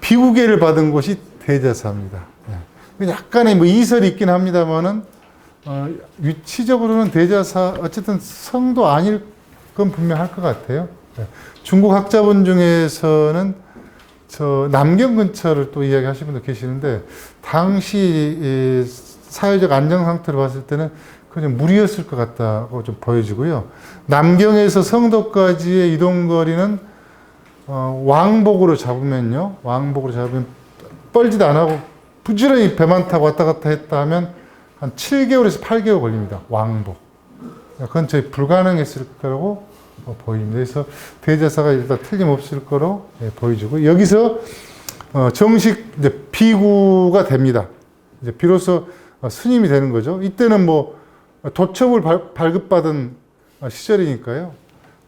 비구계를 받은 곳이 대자사입니다. 예. 약간의 뭐 이설이 있긴 합니다만은 위치적으로는 대자사 어쨌든 성도 아닐 건 분명할 것 같아요. 예. 중국 학자분 중에서는 저 남경 근처를 또 이야기하시는 분도 계시는데 당시 사회적 안정 상태를 봤을 때는 그냥 무리였을 것 같다고 좀 보여지고요. 남경에서 성도까지의 이동 거리는 왕복으로 잡으면요. 왕복으로 잡으면 뻘짓 안 하고 부지런히 배만 타고 왔다 갔다 했다 하면 한 7개월에서 8개월 걸립니다. 왕복. 그건 저희 불가능했을 거라고 보입니다. 그래서 대자사가 일단 틀림없을 거로 보여지고 여기서 정식 이제 비구가 됩니다. 이제 비로소 스님이 되는 거죠. 이때는 뭐 도첩을 발급받은 시절이니까요.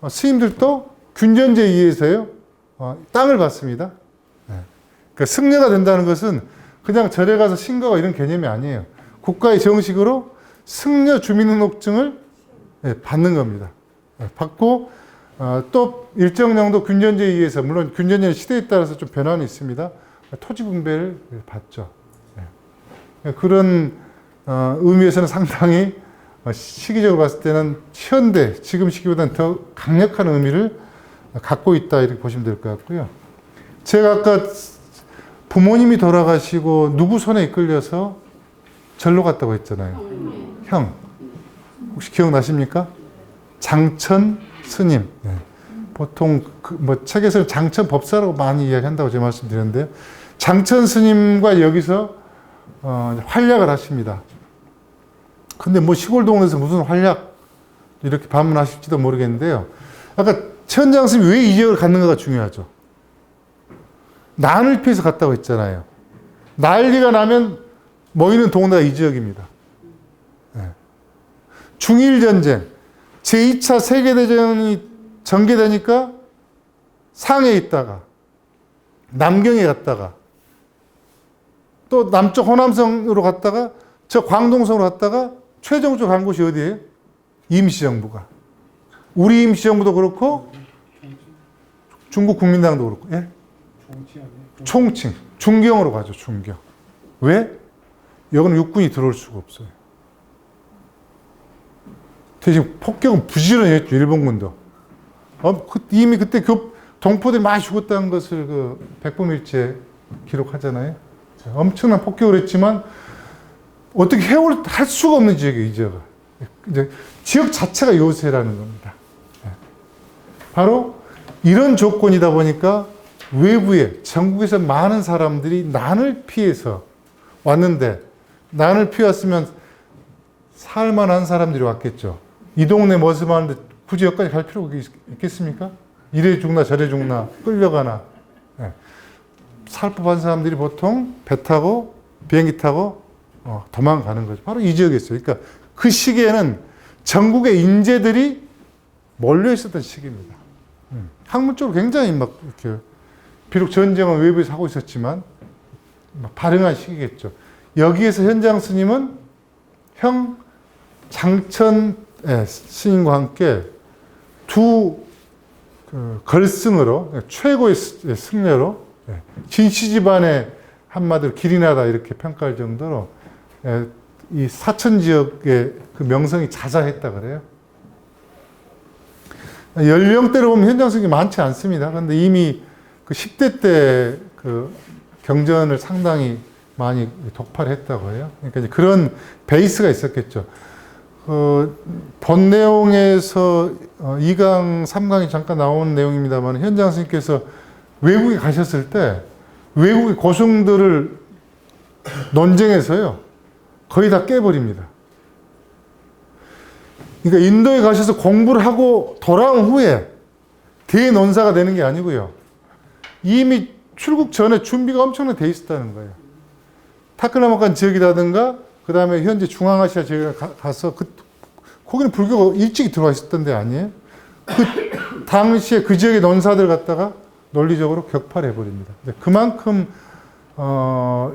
스님들도 균전제에 의해서요, 땅을 받습니다. 그러니까 승려가 된다는 것은 그냥 절에 가서 신고가 이런 개념이 아니에요. 국가의 정식으로 승려 주민등록증을 받는 겁니다. 받고 또 일정 정도 균전제에 의해서, 물론 균전제는 시대에 따라서 좀 변화는 있습니다. 토지 분배를 받죠. 그런 의미에서는 상당히 시기적으로 봤을 때는 현대, 지금 시기보다는 더 강력한 의미를 갖고 있다 이렇게 보시면 될 것 같고요. 제가 아까 부모님이 돌아가시고 누구 손에 이끌려서 절로 갔다고 했잖아요. 형. 혹시 기억나십니까? 장천 스님. 보통 책에서는 장천 법사라고 많이 이야기한다고 제가 말씀드렸는데요. 장천 스님과 여기서 활약을 하십니다. 근데 뭐 시골 동네에서 무슨 활약 이렇게 방문하실지도 모르겠는데요. 아까 최현장 스님이 왜 이 지역을 갔는가가 중요하죠. 난을 피해서 갔다고 했잖아요. 난리가 나면 모이는 동네가 이 지역입니다. 중일전쟁, 제2차 세계대전이 전개되니까 상해에 있다가 남경에 갔다가 또 남쪽 호남성으로 갔다가 저 광동성으로 갔다가 최종적으로 간 곳이 어디예요? 임시정부가. 우리 임시정부도 그렇고 중국 국민당도 그렇고. 예? 총칭. 중경으로 가죠. 중경. 왜? 여기는 육군이 들어올 수가 없어요. 대신 폭격은 부지런히 했죠. 일본군도. 이미 그때 동포들이 많이 죽었다는 것을 그 백범일지에 기록하잖아요. 엄청난 폭격을 했지만 어떻게 할 수가 없는 지역이에요. 이 지역은. 이제 지역 자체가 요새라는 겁니다. 바로 이런 조건이다 보니까 외부에 전국에서 많은 사람들이 난을 피해서 왔는데, 난을 피웠으면 살만한 사람들이 왔겠죠. 이 동네 머슴하는데 굳이 여기까지 갈 필요가 있겠습니까? 이래 죽나 저래 죽나 끌려가나. 살 법한 사람들이 보통 배 타고 비행기 타고 도망가는 거죠. 바로 이 지역에 있어요. 그러니까 그 시기에는 전국의 인재들이 몰려 있었던 시기입니다. 학문적으로 굉장히 막 이렇게, 비록 전쟁은 외부에서 하고 있었지만 발흥한 시기겠죠. 여기에서 현장 스님은 형 장천 스님과 함께 두 걸승으로, 최고의 승려로, 진씨 집안의 한마디로 기린하다 이렇게 평가할 정도로 이 사천 지역의 그 명성이 자자했다 그래요. 연령대로 보면 현장 스님이 많지 않습니다. 그런데 이미 그 10대 때 그 경전을 상당히 많이 독파를 했다고 해요. 그러니까 이제 그런 베이스가 있었겠죠. 본 내용에서 2강, 3강이 잠깐 나오는 내용입니다만, 현장 스님께서 외국에 가셨을 때 외국의 고승들을 논쟁해서요, 거의 다 깨버립니다. 그러니까 인도에 가셔서 공부를 하고 돌아온 후에 대논사가 되는 게 아니고요, 이미 출국 전에 준비가 엄청나게 돼 있었다는 거예요. 타클라마칸 지역이라든가 그 다음에 현재 중앙아시아 지역에 가서 거기는 불교가 일찍이 들어와 있었던 데 아니에요? 그 당시에 그 지역의 논사들 갖다가 논리적으로 격파를 해버립니다. 그만큼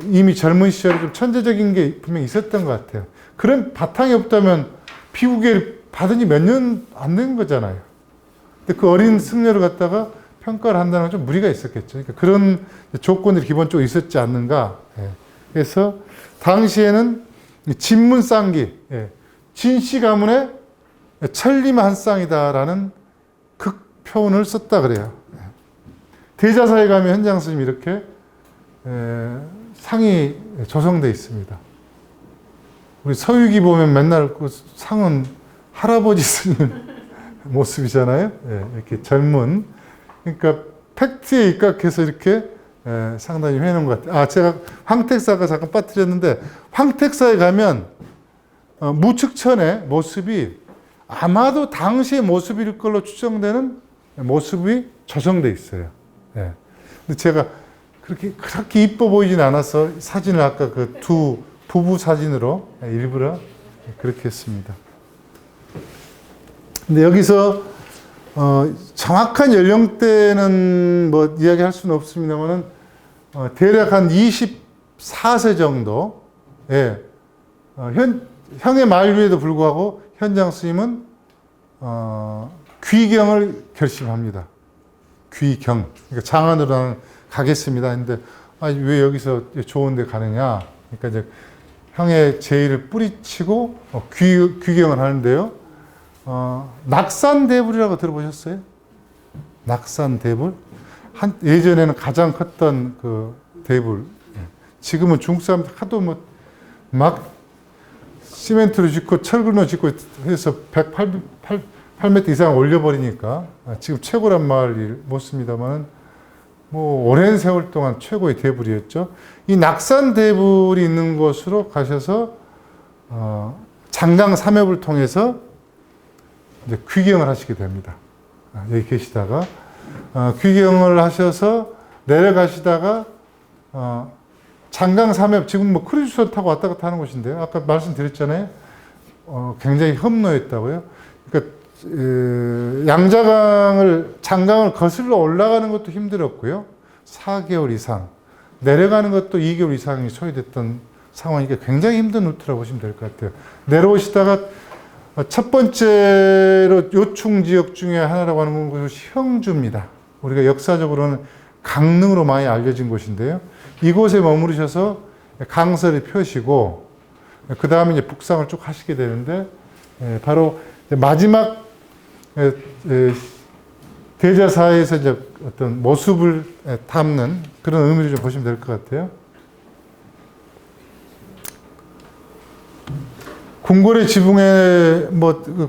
이미 젊은 시절에 좀 천재적인 게 분명히 있었던 것 같아요. 그런 바탕이 없다면 피부계를 받은 지 몇 년 안 된 거잖아요. 근데 그 어린 승려를 갖다가 평가를 한다는 건 좀 무리가 있었겠죠. 그러니까 그런 조건들이 기본적으로 있었지 않는가. 그래서 당시에는 진문쌍기, 진씨 가문의 천리마 한 쌍이다라는 극표현을 썼다 그래요. 대자사에 가면 현장 스님이 이렇게 상이 조성되어 있습니다. 우리 서유기 보면 맨날 그 상은 할아버지 스님 모습이잖아요. 이렇게 젊은. 그러니까 팩트에 입각해서 이렇게 상당히 해놓은 것 같아요. 제가 황택사가 잠깐 빠뜨렸는데, 황택사에 가면 무측천의 모습이 아마도 당시의 모습일 걸로 추정되는 모습이 조성되어 있어요. 근데 제가 그렇게 이뻐 보이진 않아서 사진을 아까 그 두 부부 사진으로 일부러 그렇게 했습니다. 근데 여기서 정확한 연령대는 뭐 이야기할 수는 없습니다만은 대략 한 24세 정도에 형의 만류에도 불구하고 현장 스님은 귀경을 결심합니다. 귀경. 그러니까 장안으로 가겠습니다. 근데 왜 여기서 좋은 데 가느냐. 그러니까 이제 형의 제의를 뿌리치고 귀경을 하는데요. 낙산대불이라고 들어보셨어요? 낙산대불? 예전에는 가장 컸던 그 대불. 지금은 중국 사람들 하도 막 시멘트로 짓고 철근으로 짓고 해서 108m 이상 올려버리니까 지금 최고란 말을 못 씁니다만 오랜 세월 동안 최고의 대불이었죠. 이 낙산대불이 있는 곳으로 가셔서 장강 삼엽을 통해서 이제 귀경을 하시게 됩니다. 여기 계시다가 귀경을 하셔서 내려가시다가 장강 삼엽, 지금 크루즈선 타고 왔다 갔다 하는 곳인데요. 아까 말씀드렸잖아요. 굉장히 험로했다고요. 그러니까 장강을 거슬러 올라가는 것도 힘들었고요. 4개월 이상. 내려가는 것도 2개월 이상이 소요됐던 상황이니까 굉장히 힘든 루트라고 보시면 될 것 같아요. 내려오시다가 첫 번째로 요충 지역 중에 하나라고 하는 곳이 형주입니다. 우리가 역사적으로는 강릉으로 많이 알려진 곳인데요. 이곳에 머무르셔서 강설을 펴시고 그 다음에 이제 북상을 쭉 하시게 되는데 바로 마지막 대자사에서 이제 어떤 모습을 담는 그런 의미를 좀 보시면 될 것 같아요. 궁궐의 지붕에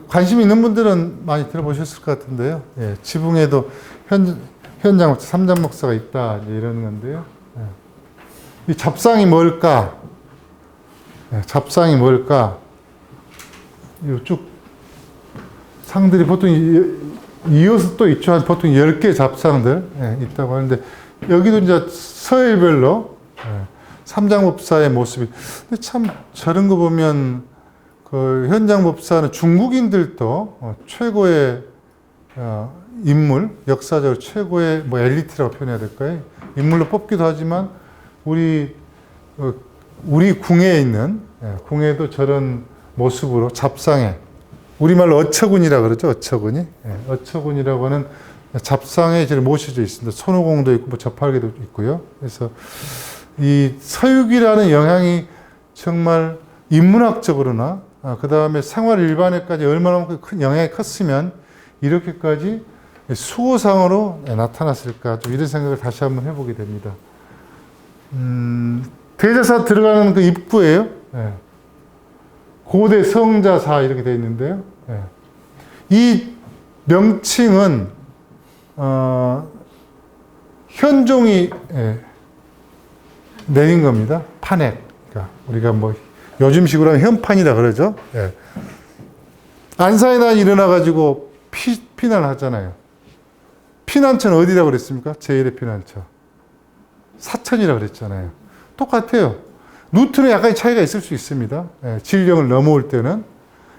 관심 있는 분들은 많이 들어보셨을 것 같은데요. 지붕에도 현장 삼장 목사가 있다 이러는 건데요. 이 잡상이 뭘까? 잡상이 뭘까? 쭉 상들이 보통 이어서 또 있죠. 보통 10개 잡상들 있다고 하는데 여기도 이제 서열별로 삼장법사의 모습이. 근데 참 저런 거 보면 그 현장 법사는 중국인들도 최고의 인물, 역사적으로 최고의 엘리트라고 표현해야 될까요? 인물로 뽑기도 하지만 우리 궁에 있는 궁에도 저런 모습으로 잡상에 우리말로 어처군이라 그러죠. 어처군이. 어처군이라고 하는 잡상에 이제 모셔져 있습니다. 손오공도 있고 저팔계도 있고요. 그래서 이 서육이라는 영향이 정말 인문학적으로나 그 다음에 생활 일반에까지 얼마나 큰 영향이 컸으면 이렇게까지 수호상으로 나타났을까, 좀 이런 생각을 다시 한번 해보게 됩니다. 대자사 들어가는 그 입구예요. 고대 성자사 이렇게 되어 있는데요. 이 명칭은 현종이 내린 겁니다. 판액. 그러니까 우리가 요즘식으로 하면 현판이라 그러죠. 안사에다 일어나가지고 피난을 하잖아요. 피난처는 어디라고 그랬습니까? 제1의 피난처. 사천이라고 그랬잖아요. 똑같아요. 루트는 약간의 차이가 있을 수 있습니다. 진령을 넘어올 때는.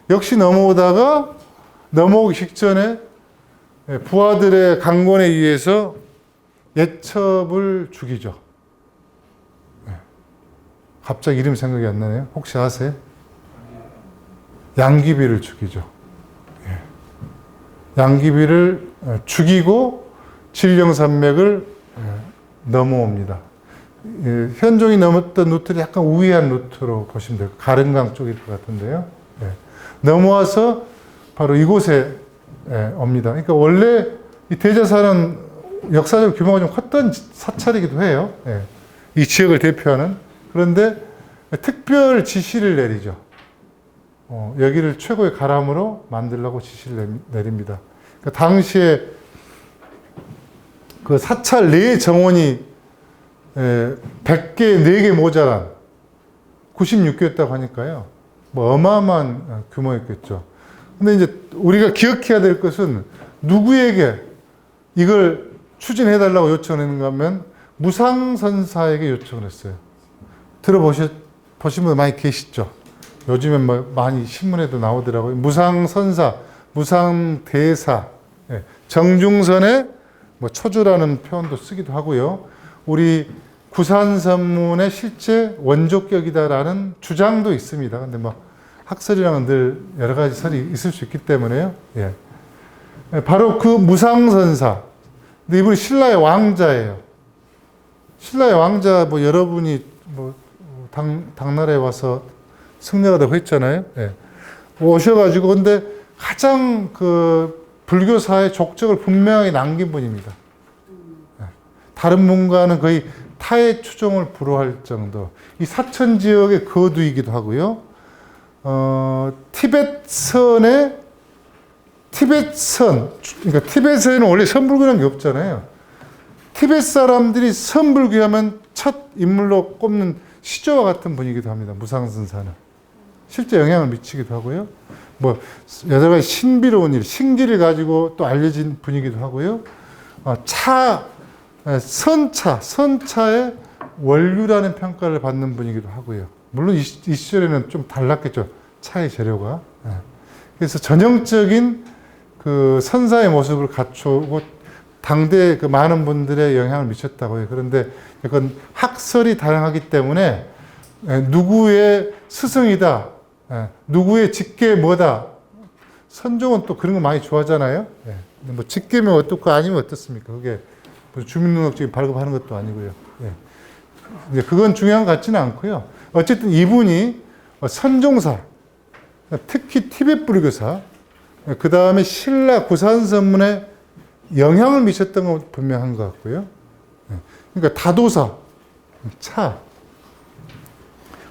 역시 넘어오기 직전에 부하들의 강권에 의해서 예첩을 죽이죠. 갑자기 이름 생각이 안 나네요. 혹시 아세요? 양귀비를 죽이죠. 양귀비를 죽이고 진령산맥을 넘어옵니다. 현종이 넘었던 루트는 약간 우회한 루트로 보시면 돼요. 가른강 쪽일 것 같은데요. 넘어와서 바로 이곳에 옵니다. 그러니까 원래 이 대자사는 역사적 규모가 좀 컸던 사찰이기도 해요. 이 지역을 대표하는. 그런데 특별 지시를 내리죠. 여기를 최고의 가람으로 만들려고 지시를 내립니다. 그러니까 당시에 그 사찰 내 정원이 100개, 4개 모자란 96개였다고 하니까요. 어마어마한 규모였겠죠. 근데 이제 우리가 기억해야 될 것은 누구에게 이걸 추진해달라고 요청했는가 하면 무상선사에게 요청을 했어요. 보신 분 많이 계시죠? 요즘엔 많이 신문에도 나오더라고요. 무상선사, 무상대사, 예, 정중선의 뭐 초주라는 표현도 쓰기도 하고요. 우리 구산선문의 실제 원조격이다라는 주장도 있습니다. 근데 뭐 학설이랑은 늘 여러 가지 설이 있을 수 있기 때문에요. 예. 바로 그 무상선사. 근데 이분이 신라의 왕자예요. 신라의 왕자 뭐 여러분이 뭐 당나라에 와서 승려가다고 했잖아요. 예. 오셔가지고 근데 가장 그 불교사의 족적을 분명하게 남긴 분입니다. 예. 다른 문과는 거의 타의 추종을 불허할 정도. 이 사천 지역의 거두이기도 하고요. 그러니까 티벳에는 원래 선불교라는 게 없잖아요. 티벳 사람들이 선불교하면 첫 인물로 꼽는 시조와 같은 분이기도 합니다. 무상선사는. 실제 영향을 미치기도 하고요. 뭐 여러 가지 신비로운 일, 신기를 가지고 또 알려진 분이기도 하고요. 선차의 원류라는 평가를 받는 분이기도 하고요. 물론 이 시절에는 좀 달랐겠죠. 차의 재료가. 그래서 전형적인 그 선사의 모습을 갖추고 당대 그 많은 분들의 영향을 미쳤다고 해요. 그런데 이건 학설이 다양하기 때문에 누구의 스승이다, 누구의 직계 뭐다. 선종은 또 그런 거 많이 좋아하잖아요. 뭐 직계면 어떻고 아니면 어떻습니까? 그게 주민등록증 발급하는 것도 아니고요. 그건 중요한 것 같지는 않고요. 어쨌든 이분이 선종사, 특히 티벳 불교사, 그 다음에 신라 구산선문에 영향을 미쳤던 건 분명한 것 같고요. 그러니까 다도사, 차.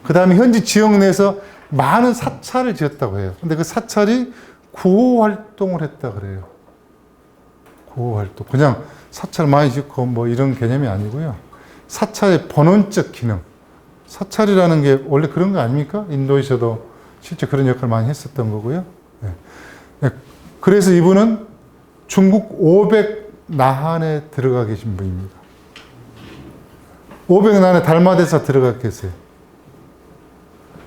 그 다음에 현지 지역 내에서 많은 사찰을 지었다고 해요. 근데 그 사찰이 구호 활동을 했다 그래요. 구호 활동. 그냥 사찰 많이 짓고 뭐 이런 개념이 아니고요. 사찰의 본원적 기능. 사찰이라는 게 원래 그런 거 아닙니까? 인도에서도 실제 그런 역할을 많이 했었던 거고요. 그래서 이분은 중국 500나한에 들어가 계신 분입니다. 500나한에 달마대사 들어가 계세요.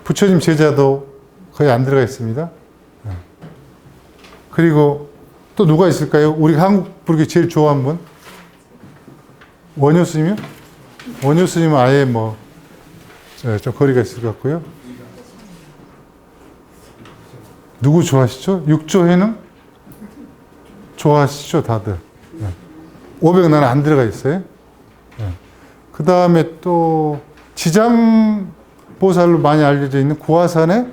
부처님 제자도 거의 안 들어가 있습니다. 그리고 또 누가 있을까요? 우리 한국 불교 제일 좋아하는 분? 원효 스님이요? 원효 스님은 아예 뭐 좀 거리가 있을 것 같고요. 누구 좋아하시죠? 육조회는? 좋아하시죠, 다들. 500나는 안 들어가 있어요. 그 다음에 또 지장보살로 많이 알려져 있는 구화산에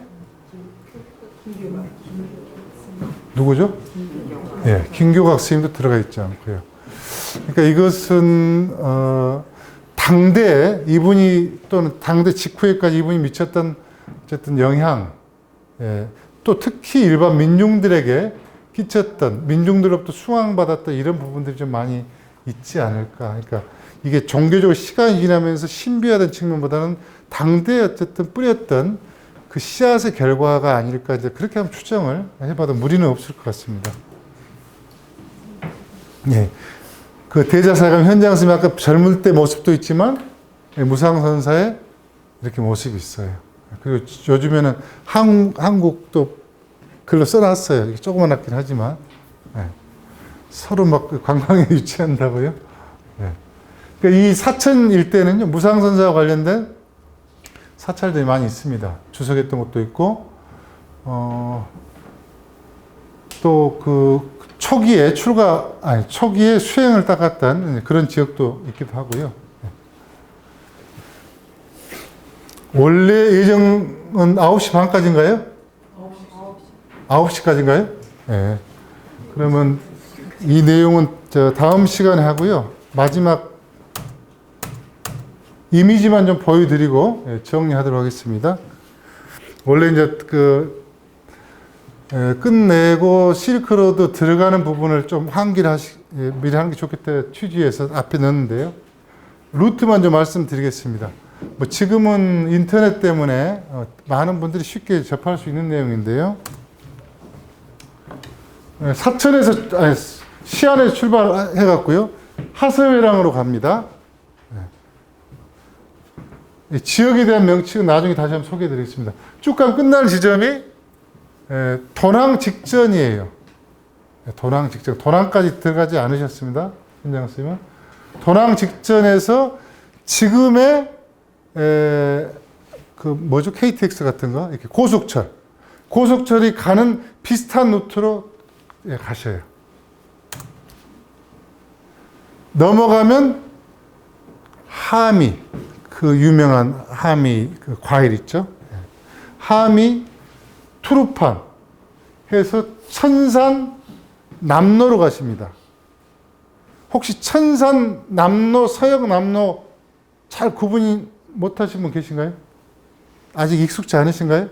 누구죠? 예, 김교각 스님도 들어가 있지 않고요. 그러니까 이것은 당대 이분이 또는 당대 직후에까지 이분이 미쳤던 어쨌든 영향, 또 특히 일반 민중들에게 끼쳤던, 민중들로부터 수강받았던 이런 부분들이 좀 많이 있지 않을까. 그러니까 이게 종교적으로 시간이 지나면서 신비화된 측면보다는 당대에 어쨌든 뿌렸던 그 씨앗의 결과가 아닐까. 이제 그렇게 한번 추정을 해봐도 무리는 없을 것 같습니다. 예. 그 대자사감 현장 스님 아까 젊을 때 모습도 있지만 무상선사에 이렇게 모습이 있어요. 그리고 요즘에는 한국도 글로 써놨어요. 조그만하긴 하지만 서로 막 관광에 유치한다고요. 그러니까 이 사천 일대는요 무상선사와 관련된 사찰들이 많이 있습니다. 주석했던 것도 있고 또 그 초기에 초기에 수행을 닦았던 그런 지역도 있기도 하고요. 원래 예정은 9시 반까지인가요? 9시까지인가요? 네. 그러면 이 내용은 다음 시간에 하고요. 마지막 이미지만 좀 보여드리고 정리하도록 하겠습니다. 원래 이제 끝내고 실크로드 들어가는 부분을 좀 미리 하는 게 좋겠다 취지에서 앞에 넣었는데요. 루트만 좀 말씀드리겠습니다. 뭐 지금은 인터넷 때문에 많은 분들이 쉽게 접할 수 있는 내용인데요. 사천에서 시안에서 출발해갖고요. 하서회랑으로 갑니다. 지역에 대한 명칭은 나중에 다시 한번 소개해드리겠습니다. 쭉 가면 끝날 지점이 도낭 직전이에요. 도낭 직전, 도낭까지 들어가지 않으셨습니다. 현장 선생님은. 도낭 직전에서 지금의 KTX 같은 거, 이렇게 고속철이 가는 비슷한 루트로 가셔요. 넘어가면 하미, 그 유명한 하미 그 과일 있죠? 하미, 투르판 해서 천산 남로로 가십니다. 혹시 천산 남로, 서역 남로 잘 구분이 못하신 분 계신가요? 아직 익숙지 않으신가요?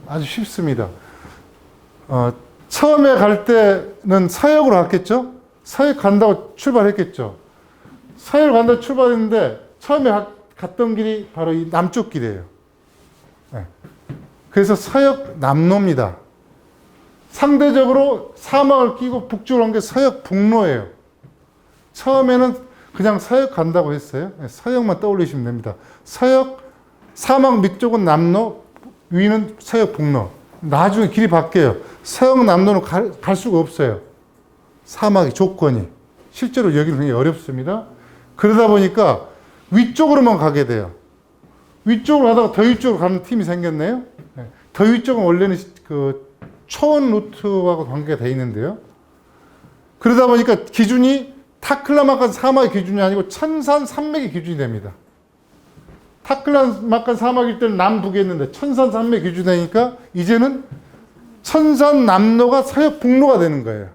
아주 쉽습니다. 처음에 갈 때는 서역으로 갔겠죠? 서역 간다고 출발했겠죠? 서역 간다고 출발했는데 처음에 갔던 길이 바로 이 남쪽 길이에요. 그래서 서역 남로입니다. 상대적으로 사막을 끼고 북쪽으로 간 게 서역 북로예요. 처음에는 그냥 서역 간다고 했어요. 서역만 떠올리시면 됩니다. 서역, 사막 밑쪽은 남로, 위는 서역 북로. 나중에 길이 바뀌어요. 서역 남로는 갈 수가 없어요. 사막의 조건이. 실제로 여기는 굉장히 어렵습니다. 그러다 보니까 위쪽으로만 가게 돼요. 위쪽으로 가다가 더 위쪽으로 가는 팀이 생겼네요. 더 위쪽은 원래는 그 초원 루트하고 관계가 되어 있는데요. 그러다 보니까 기준이 타클라마칸 사막의 기준이 아니고 천산 산맥의 기준이 됩니다. 타클라마칸 사막일 때는 남북에 있는데 천산 산맥 기준이 되니까 이제는 천산 남로가 서역 북로가 되는 거예요.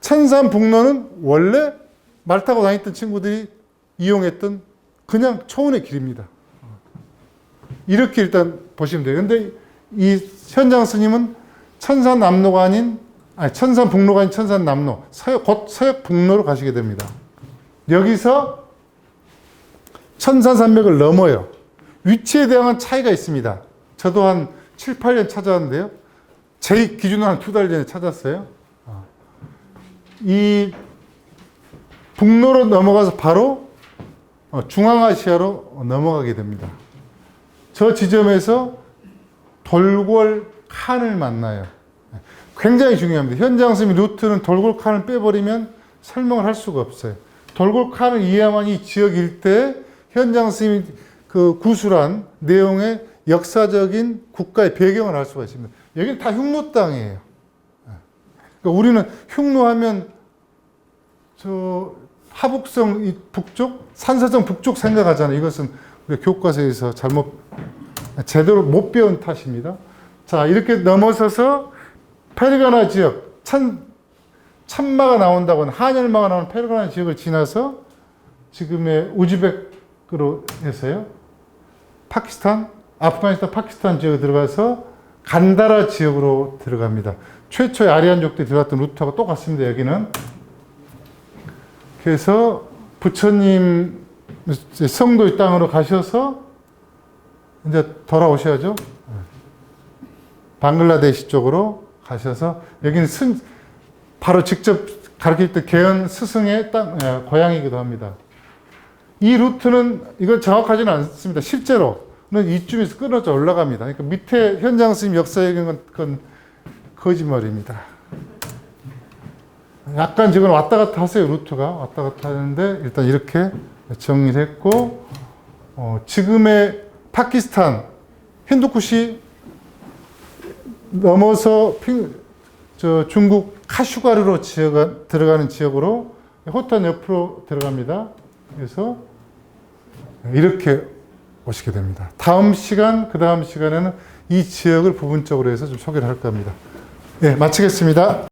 천산 북로는 원래 말 타고 다녔던 친구들이 이용했던 그냥 초원의 길입니다. 이렇게 일단 보시면 돼요. 근데 이 현장 스님은 천산 남로가 아닌, 천산 북로가 아닌 천산 남로, 곧 서역 북로로 가시게 됩니다. 여기서 천산 산맥을 넘어요. 위치에 대한 차이가 있습니다. 저도 한 7, 8년 찾아왔는데요. 제 기준으로 한 2달 전에 찾았어요. 이 북로로 넘어가서 바로 중앙아시아로 넘어가게 됩니다. 저 지점에서 돌골 칸을 만나요. 굉장히 중요합니다. 현장 스님 루트는 돌골 칸을 빼버리면 설명을 할 수가 없어요. 돌골 칸을 이해하면 이 지역 일대에 현장 스님이 그 구술한 내용의 역사적인 국가의 배경을 알 수가 있습니다. 여기는 다 흉노 땅이에요. 그러니까 우리는 흉노하면 저 하북성 이 북쪽, 산사정 북쪽 생각하잖아요. 이것은 우리 교과서에서 제대로 못 배운 탓입니다. 자, 이렇게 넘어서서 페르가나 지역, 찬마가 나온다고 하는 한열마가 나오는 페르가나 지역을 지나서 지금의 우즈벡으로 해서요. 파키스탄, 아프가니스탄, 파키스탄 지역에 들어가서 간다라 지역으로 들어갑니다. 최초의 아리안족들이 들어갔던 루트하고 똑같습니다. 여기는. 그래서 부처님 성도의 땅으로 가셔서 이제 돌아오셔야죠. 방글라데시 쪽으로 가셔서 여기는 바로 직접 가르칠 때 개연 스승의 고향이기도 합니다. 이 루트는 이건 정확하지는 않습니다. 실제로는 이쯤에서 끊어져 올라갑니다. 그러니까 밑에 현장 스님 역사적인 건 거짓말입니다. 약간 지금 왔다 갔다 하세요. 루트가 왔다 갔다 하는데 일단 이렇게 정리를 했고 지금의 파키스탄 힌두쿠시 넘어서 중국 카슈가르로 들어가는 지역으로 호탄 옆으로 들어갑니다. 그래서 이렇게 오시게 됩니다. 그 다음 시간에는 이 지역을 부분적으로 해서 좀 소개를 할 겁니다. 네, 마치겠습니다.